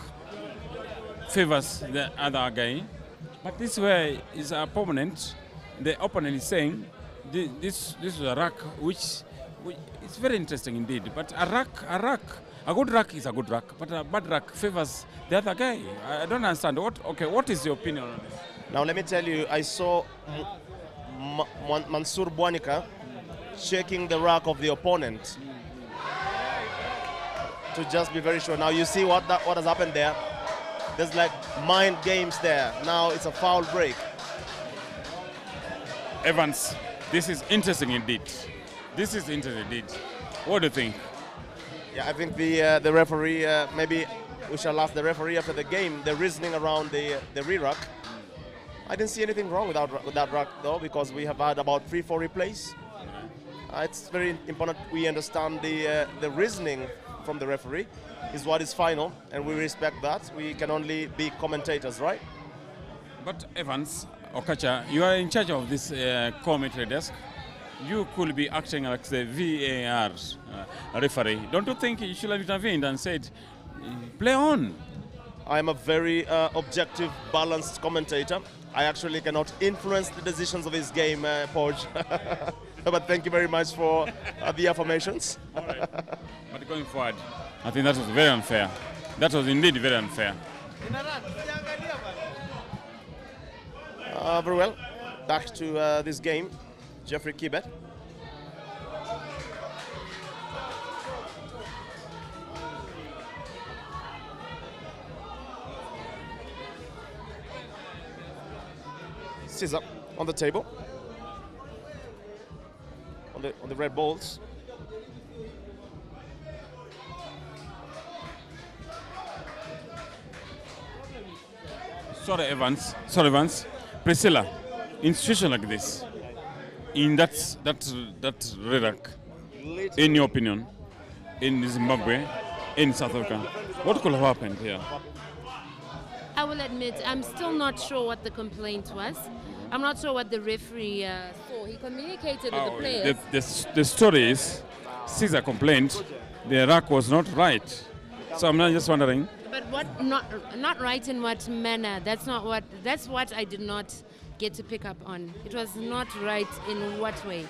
favors the other guy? But this way is an opponent. The opponent is saying this is a rack which it's very interesting indeed. But a good rack is a good rack, but a bad rack favors the other guy. I don't understand. What is your opinion on this? Now let me tell you, I saw Mansour Bwanika checking the rack of the opponent to just be very sure. Now you see what has happened there. There's like mind games there. Now it's a foul break. Evans, this is interesting indeed. This is interesting indeed. What do you think? Yeah, I think the referee, maybe we shall ask the referee after the game, the reasoning around the re-rack. I didn't see anything wrong with that rack though, because we have had about 3-4 replays. It's very important we understand the reasoning from the referee is what is final, and we respect that. We can only be commentators, right? But Evans, Okacha, you are in charge of this commentary desk. You could be acting like the VAR referee. Don't you think you should have intervened and said, play on? I am a very objective, balanced commentator. I actually cannot influence the decisions of this game, Porge. But thank you very much for the affirmations. All right. But going forward, I think that was very unfair. That was indeed very unfair. Very well. Back to this game. Geoffrey Kibet. Scissor on the table. On the red balls. Sorry, Evans. Priscilla, in situation like this, in that Redak, in your opinion, in Zimbabwe, in South Africa, what could have happened here? I will admit, I'm still not sure what the complaint was. I'm not sure what the referee saw. He communicated with the players. The story is, Caesar complained the rack was not right. So I'm not just wondering. But what not right in what manner? That's what I did not get to pick up on. It was not right in what way?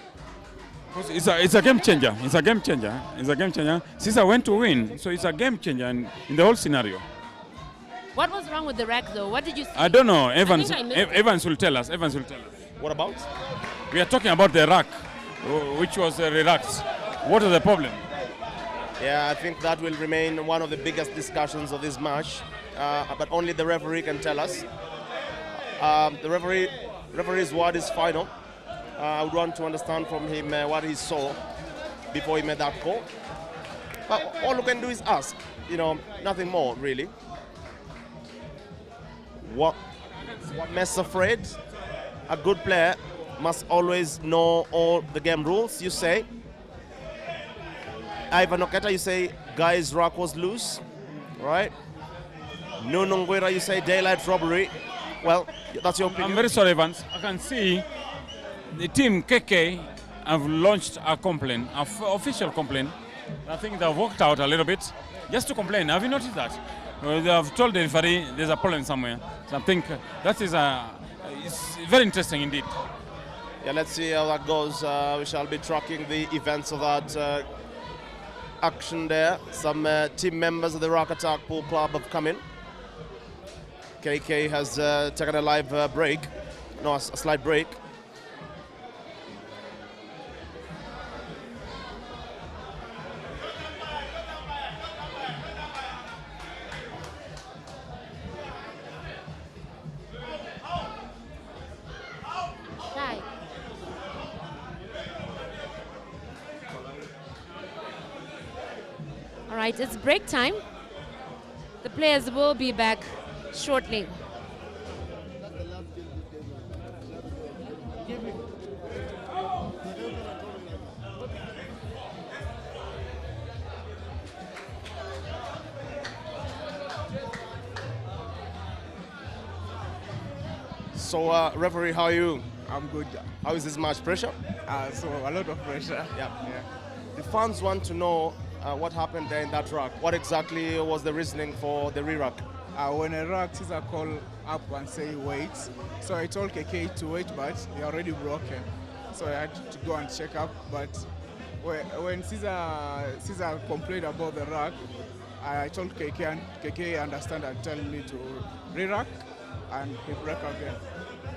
It's a game changer. It's a game changer. Caesar went to win, so it's a game changer in the whole scenario. What was wrong with the rack, though? What did you see? I don't know. Evans will tell us. What about? We are talking about the rack, which was relaxed. What is the problem? Yeah, I think that will remain one of the biggest discussions of this match, but only the referee can tell us. The referee's word is final. I would want to understand from him what he saw before he made that call. But all we can do is ask, nothing more really. What makes afraid? A good player must always know all the game rules, you say. Ivan Oketa, you say Guy's rack was loose, right? Nunungwera, you say daylight robbery. Well, that's your opinion. I'm very sorry, Evans. I can see the team KK have launched a complaint, an official complaint. I think they've worked out a little bit just to complain. Have you noticed that? They have told the referee there's a problem somewhere. So I think that is it's very interesting indeed. Yeah, let's see how that goes. We shall be tracking the events of that action there. Some team members of the Rock Attack Pool Club have come in. KK has taken a live break. No, a slight break. All right, it's break time. The players will be back shortly. So, referee, how are you? I'm good. How is this match? Pressure? So a lot of pressure. Yeah. The fans want to know what happened there in that rack. What exactly was the reasoning for the re-rack? When a rack Caesar call up and say wait, so I told KK to wait, but he already broken. So I had to go and check up. But when Caesar complained about the rack, I told KK, and KK understand and tell me to re-rack, and he broke again.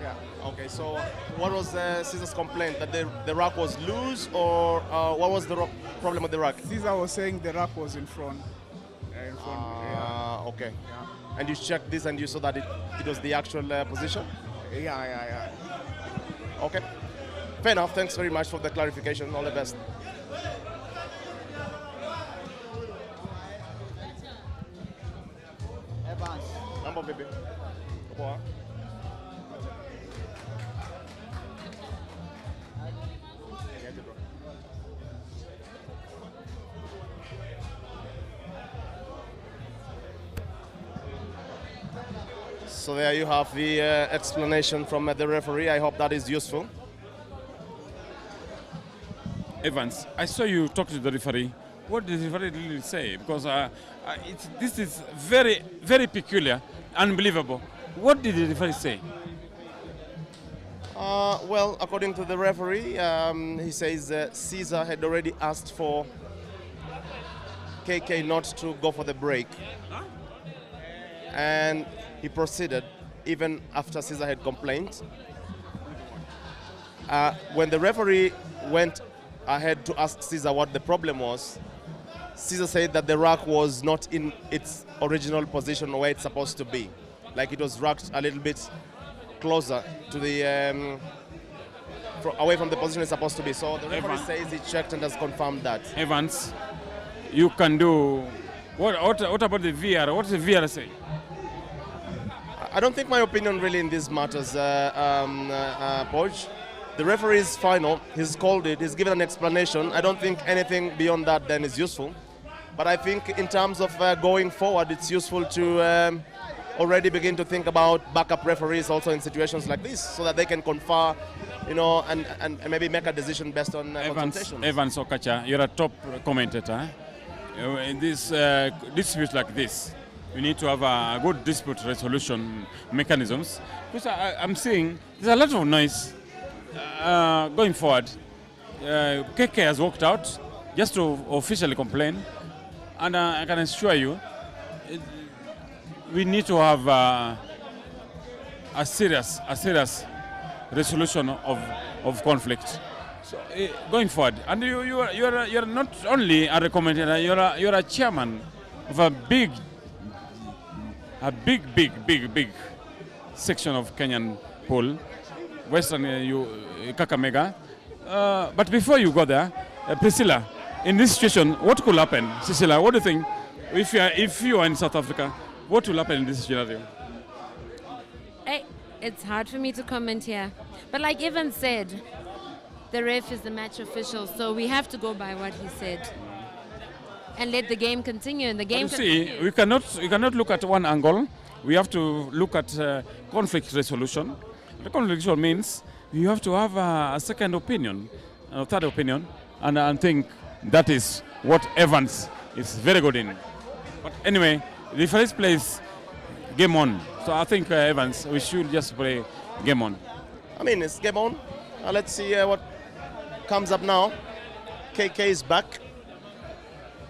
Yeah. Okay, so what was Caesar's complaint? That the rack was loose, or what was the problem with the rack? Caesar was saying the rack was in front. Okay. Yeah. And you checked this and you saw that it was the actual position? Yeah. Okay. Fair enough. Thanks very much for the clarification. All the best. Evans. Number baby. So there you have the explanation from the referee. I hope that is useful. Evans, I saw you talk to the referee. What did the referee really say? Because this is very, very peculiar, unbelievable. What did the referee say? Well, according to the referee, he says Caesar had already asked for KK not to go for the break. And he proceeded even after Caesar had complained. When the referee went ahead to ask Caesar what the problem was, Caesar said that the rack was not in its original position where it's supposed to be. Like it was racked a little bit closer to the away from the position it's supposed to be. So the referee says he checked and has confirmed that. Evans, you can do. What about the VR? What does the VR say? I don't think my opinion really in these matters, Poj. The referee is final. He's called it. He's given an explanation. I don't think anything beyond that then is useful. But I think in terms of going forward, it's useful to already begin to think about backup referees also in situations like this, so that they can confer, and maybe make a decision based on consultations. Evans Okacha, you're a top commentator. In this disputes like this, we need to have a good dispute resolution mechanisms. Because I'm seeing there's a lot of noise going forward. KK has walked out just to officially complain, and I can assure you, we need to have a serious resolution of conflict. So going forward, and you're not only a commentator, you're a chairman of a big section of Kenyan pool, Western Kakamega. But before you go there, Priscilla, in this situation, what could happen? Cecilia, what do you think? If you are in South Africa, what will happen in this scenario? It's hard for me to comment here. But like Evan said, the ref is the match official, so we have to go by what he said. And let the game continue. And the game see, we cannot look at one angle. We have to look at conflict resolution. The conflict resolution means you have to have a second opinion, a third opinion, and I think that is what Evans is very good in. But anyway, the first place, game on. So I think Evans, we should just play game on. I mean, it's game on. Let's see what comes up now. KK is back.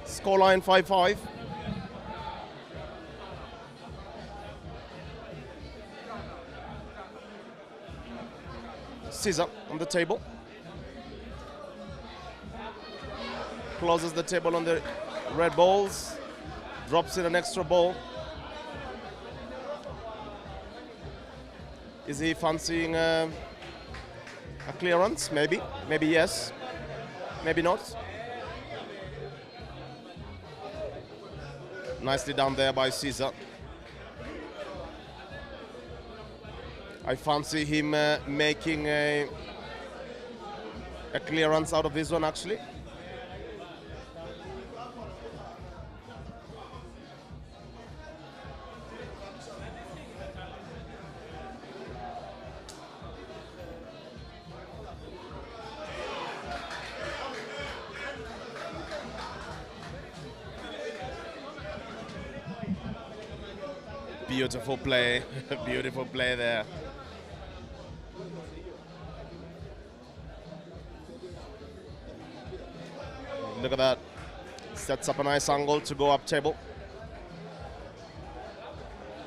Scoreline 5-5. Caesar on the table. Closes the table on the red balls. Drops in an extra ball. Is he fancying a clearance? Maybe. Maybe yes. Maybe not. Nicely done there by Caesar. I fancy him making a clearance out of this one, actually. Beautiful play. Beautiful play there. Look at that. Sets up a nice angle to go up table.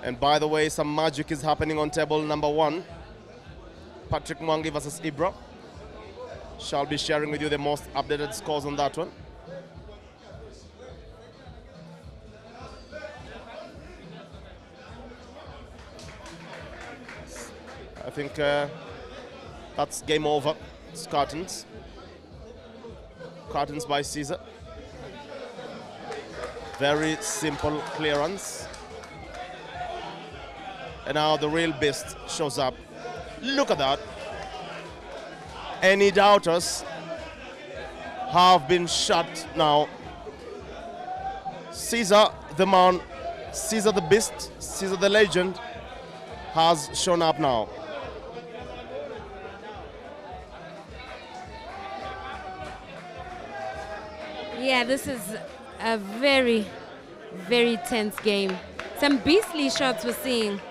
And by the way, some magic is happening on table number 1. Patrick Mwangi versus Ibra. Shall be sharing with you the most updated scores on that one. I think that's game over. It's curtains. Curtains by Caesar. Very simple clearance. And now the real beast shows up. Look at that. Any doubters have been shut now. Caesar, the man, Caesar the beast, Caesar the legend, has shown up now. Yeah, this is a very, very tense game. Some beastly shots we're seeing.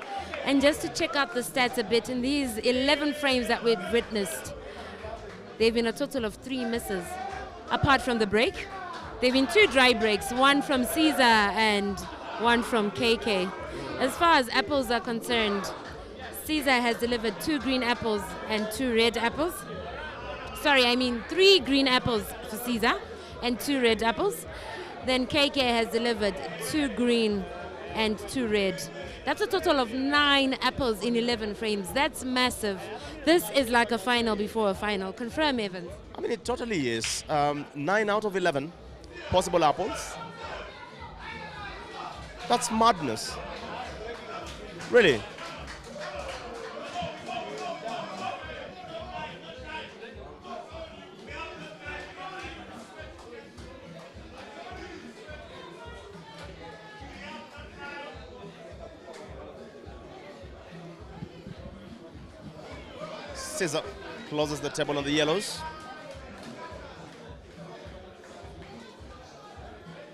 And just to check out the stats a bit, in these 11 frames that we've witnessed, there have been a total of 3 misses. Apart from the break, there have been 2 dry breaks, one from Caesar and one from KK. As far as apples are concerned, Caesar has delivered 2 green apples and 2 red apples. Sorry, I mean 3 green apples for Caesar and 2 red apples. Then KK has delivered 2 green and 2 red. That's a total of 9 apples in 11 frames. That's massive. This is like a final before a final. Confirm, Evans. I mean, it totally is. 9 out of 11 possible apples. That's madness. Really. Caesar closes the table on the yellows.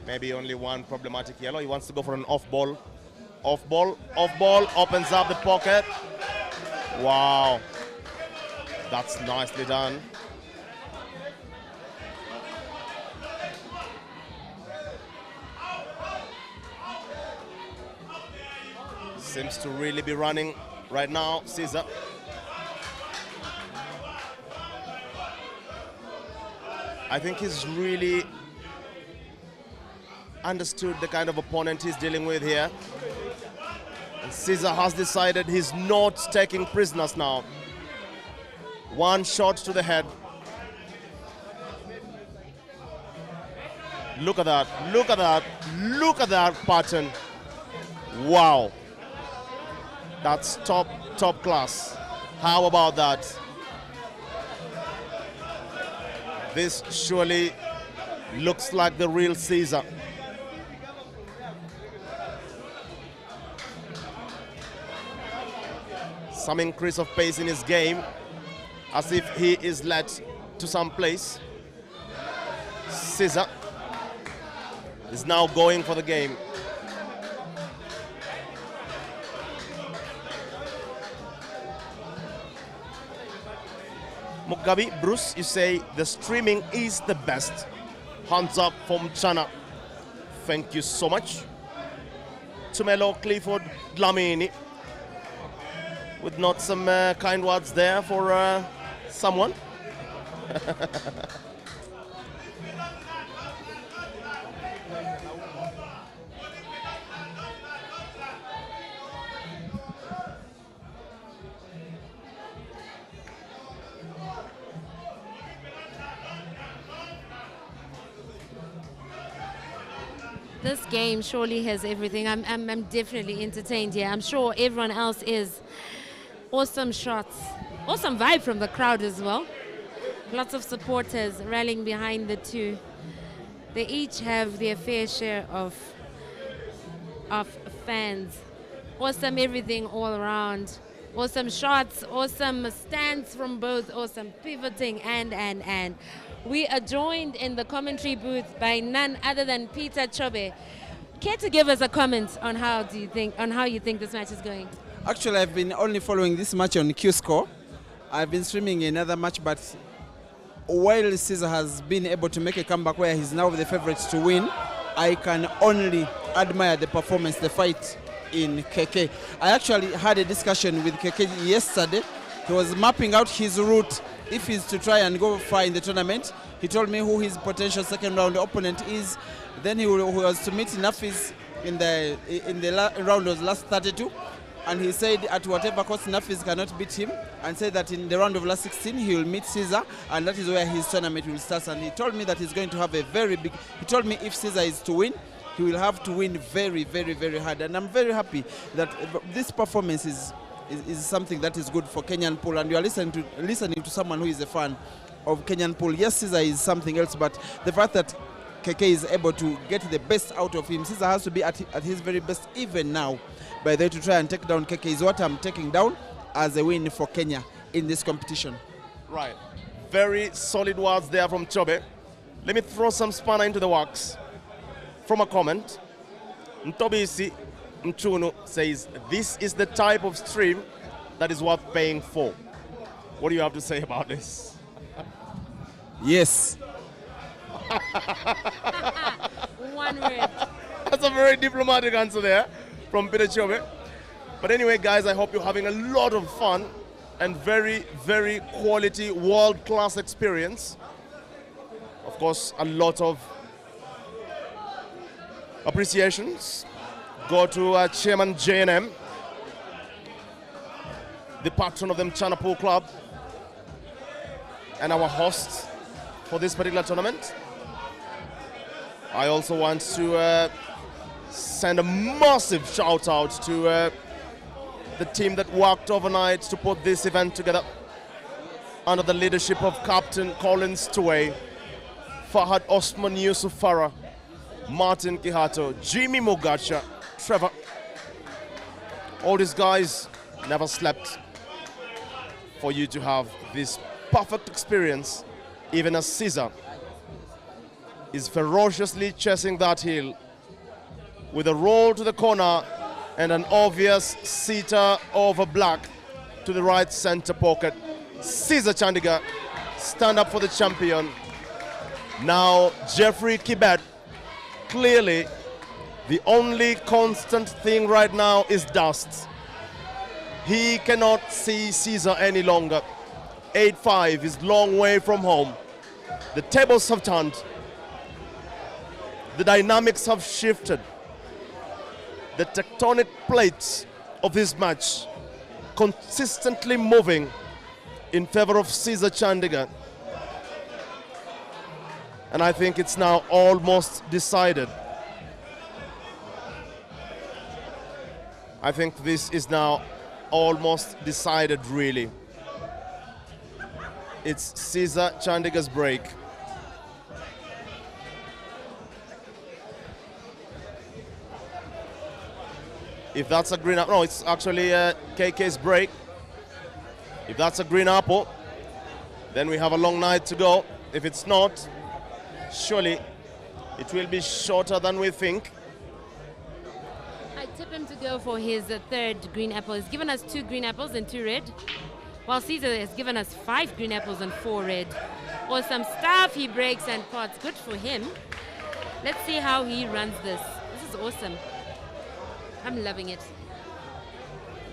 Maybe only one problematic yellow. He wants to go for an off ball. Off ball, opens up the pocket. Wow. That's nicely done. Seems to really be running right now, Caesar. I think he's really understood the kind of opponent he's dealing with here. And Caesar has decided he's not taking prisoners now. One shot to the head. Look at that, look at that, look at that pattern. Wow. That's top class. How about that? This surely looks like the real Caesar. Some increase of pace in his game, as if he is led to some place. Caesar is now going for the game. Mugabe, Bruce, you say the streaming is the best. Hands up from Mchana. Thank you so much. Tumelo, Clifford, Dlamini. With not some kind words there for someone. This game surely has everything. I'm definitely entertained here. I'm sure everyone else is. Awesome shots. Awesome vibe from the crowd as well. Lots of supporters rallying behind the two. They each have their fair share of fans. Awesome everything all around. Awesome shots, awesome stands from both, awesome pivoting and. We are joined in the commentary booth by none other than Peter Chobe. Care to give us a comment on how you think this match is going? Actually, I've been only following this match on Q-Score. I've been streaming another match, but while Caesar has been able to make a comeback where he's now the favorite to win, I can only admire the performance, the fight in KK. I actually had a discussion with KK yesterday. He was mapping out his route if he's to try and go far in the tournament. He told me who his potential second round opponent is. Then he was to meet Nafis in the round of last 32. And he said at whatever cost Nafis cannot beat him, and said that in the round of last 16 he will meet Caesar, and that is where his tournament will start. And he told me that he's going to have a very big, he told me if Caesar is to win, he will have to win very, very, very hard. And I'm very happy that this performance is something that is good for Kenyan pool. And you are listening to someone who is a fan of Kenyan pool. Yes, Caesar is something else, but the fact that KK is able to get the best out of him, Caesar has to be at his very best even now. By the way, to try and take down KK is what I'm taking down as a win for Kenya in this competition. Right. Very solid words there from Chobe. Let me throw some spanner into the works. From a comment, Ntobisi Mchunu says, this is the type of stream that is worth paying for. What do you have to say about this? Yes. One word. That's a very diplomatic answer there from Peter Chobe. But anyway, guys, I hope you're having a lot of fun and very, very quality, world-class experience. Of course, a lot of appreciations go to Chairman JNM, the patron of the Mchana Pool Club, and our hosts for this particular tournament. I also want to send a massive shout out to the team that worked overnight to put this event together under the leadership of Captain Collins Tuwei, Fahad Osman Yusuf Farah, Martin Kihato, Jimmy Mugacha, Trevor. All these guys never slept for you to have this perfect experience, even as Caesar is ferociously chasing that hill with a roll to the corner and an obvious seater over black to the right center pocket. Caesar Chandiga, stand up for the champion. Now Geoffrey Kibet, clearly the only constant thing right now is dust. He cannot see Caesar any longer. 8-5 is long way from home. The tables have turned. The dynamics have shifted. The tectonic plates of this match consistently moving in favor of Caesar Chandiga. And I think it's now almost decided. I think this is now almost decided, really. It's Caesar Chandiga's break. If that's a green apple, no, it's actually KK's break. If that's a green apple, then we have a long night to go. If it's not, surely it will be shorter than we think. I tip him to go for his third green apple. He's given us 2 green apples and 2 red, while Caesar has given us 5 green apples and 4 red. Awesome stuff. He breaks and pots. Good for him. Let's see how he runs this. This is awesome. I'm loving it.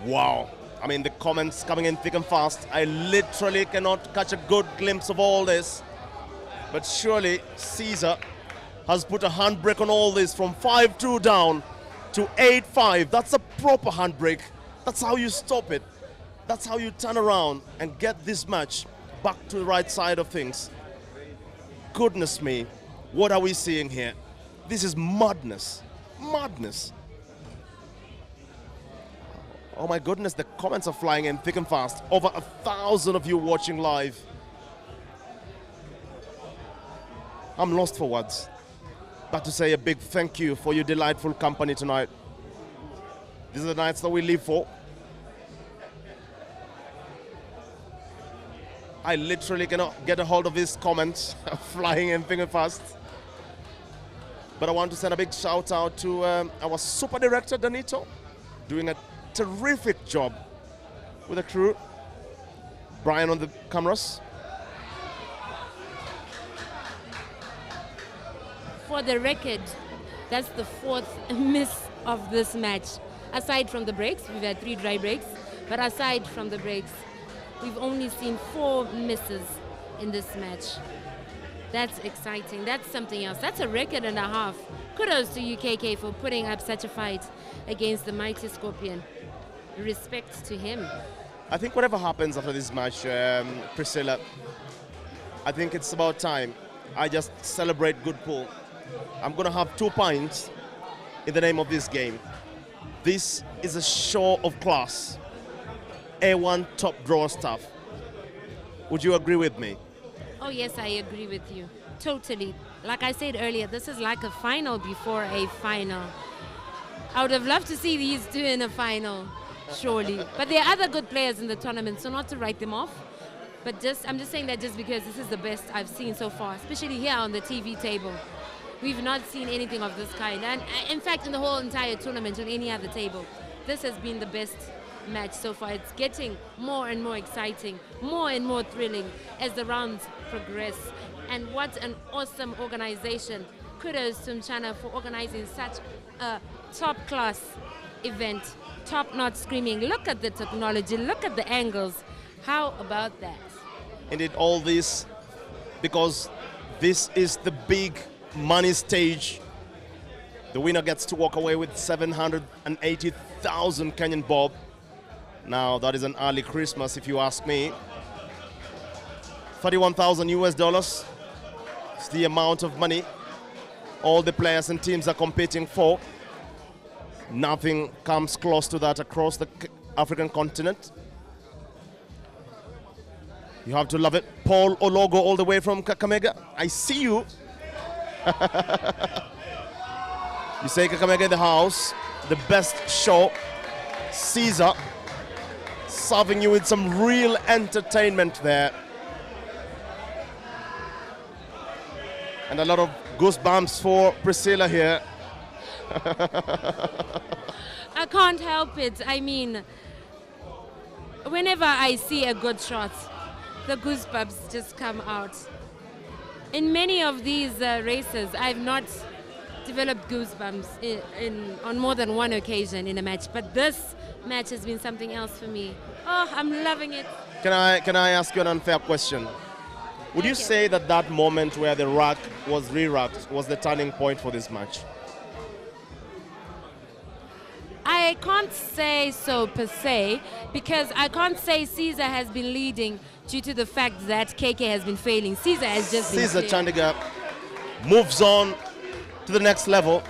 Wow. I mean, the comments coming in thick and fast. I literally cannot catch a good glimpse of all this. But surely Caesar has put a handbrake on all this from 5-2 down to 8-5. That's a proper handbrake. That's how you stop it. That's how you turn around and get this match back to the right side of things. Goodness me, what are we seeing here? This is madness. Madness. Oh my goodness, the comments are flying in thick and fast. Over 1,000 of you watching live. I'm lost for words. But to say a big thank you for your delightful company tonight. These are the nights that we live for. I literally cannot get a hold of these comments flying in thick and fast. But I want to send a big shout out to our super director, Danito, doing a terrific job with the crew. Brian on the cameras. For the record, that's the 4th miss of this match. Aside from the breaks, we've had 3 dry breaks, but aside from the breaks, we've only seen 4 misses in this match. That's exciting. That's something else. That's a record and a half. Kudos to UKK for putting up such a fight against the mighty Scorpion. Respect to him. I think whatever happens after this match, Priscilla, I think it's about time I just celebrate good pool. I'm going to have 2 pints in the name of this game. This is a show of class. A1 top draw stuff. Would you agree with me? Oh yes, I agree with you. Totally. Like I said earlier, this is like a final before a final. I would have loved to see these 2 in a final, surely. But there are other good players in the tournament, so not to write them off. But I'm just saying that just because this is the best I've seen so far, especially here on the TV table. We've not seen anything of this kind. And in fact, in the whole entire tournament, on any other table, this has been the best match so far. It's getting more and more exciting, more and more thrilling as the rounds progress. And what an awesome organization. Kudos to Mchana for organizing such a top-class event. Top-notch screaming. Look at the technology, look at the angles. How about that? Indeed, all this because this is the big money stage. The winner gets to walk away with 780,000 Kenyan bob. Now that is an early Christmas if you ask me. 31,000 US dollars is the amount of money all the players and teams are competing for. Nothing comes close to that across the African continent. You have to love it. Paul Ologo all the way from Kakamega. I see you. You say Kakamega in the house. The best show. Caesar serving you with some real entertainment there. And a lot of goosebumps for Priscilla here. I can't help it. I mean, whenever I see a good shot, the goosebumps just come out. In many of these races, I've not developed goosebumps on more than one occasion in a match, but this match has been something else for me. Oh, I'm loving it. Can I ask you an unfair question? Would you say that that moment where the rack was re-racked was the turning point for this match? I can't say so per se, because I can't say Caesar has been leading due to the fact that KK has been failing. Caesar has just been Caesar clear. Chandiga moves on to the next level.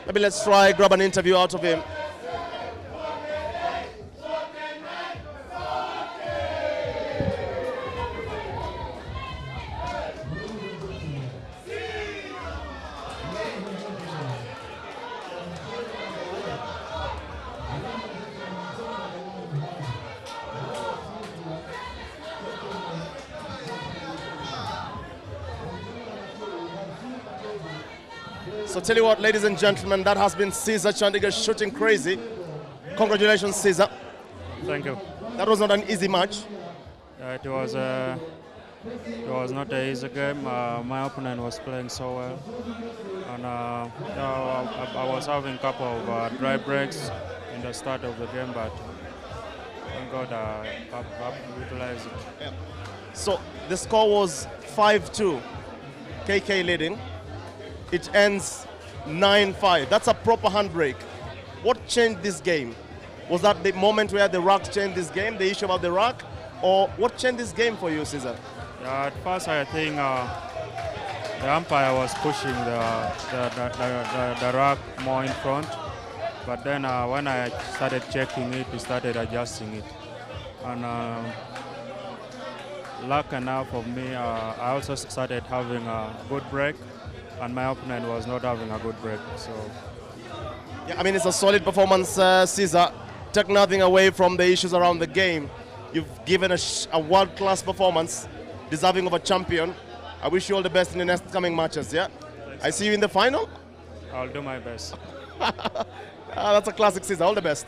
Maybe let's try grab an interview out of him. So tell you what, ladies and gentlemen, that has been Caesar Chandiga shooting crazy. Congratulations, Caesar. Thank you. That was not an easy match. It was not an easy game. My opponent was playing so well, and I was having a couple of dry breaks in the start of the game, but thank God I utilized it. Yeah. So the score was 5-2, KK leading. It ends 9-5. That's a proper handbrake. What changed this game? Was that the moment where the rack changed this game, the issue about the rack? Or what changed this game for you, Caesar? At first, I think the umpire was pushing the rack more in front. But then when I started checking it, he started adjusting it. And luck enough for me, I also started having a good break. And my opponent was not having a good break. So, yeah, I mean, it's a solid performance, Caesar. Take nothing away from the issues around the game. You've given a world-class performance, deserving of a champion. I wish you all the best in the next coming matches, yeah? thank I see you in the final. I'll do my best. That's a classic, Caesar. All the best.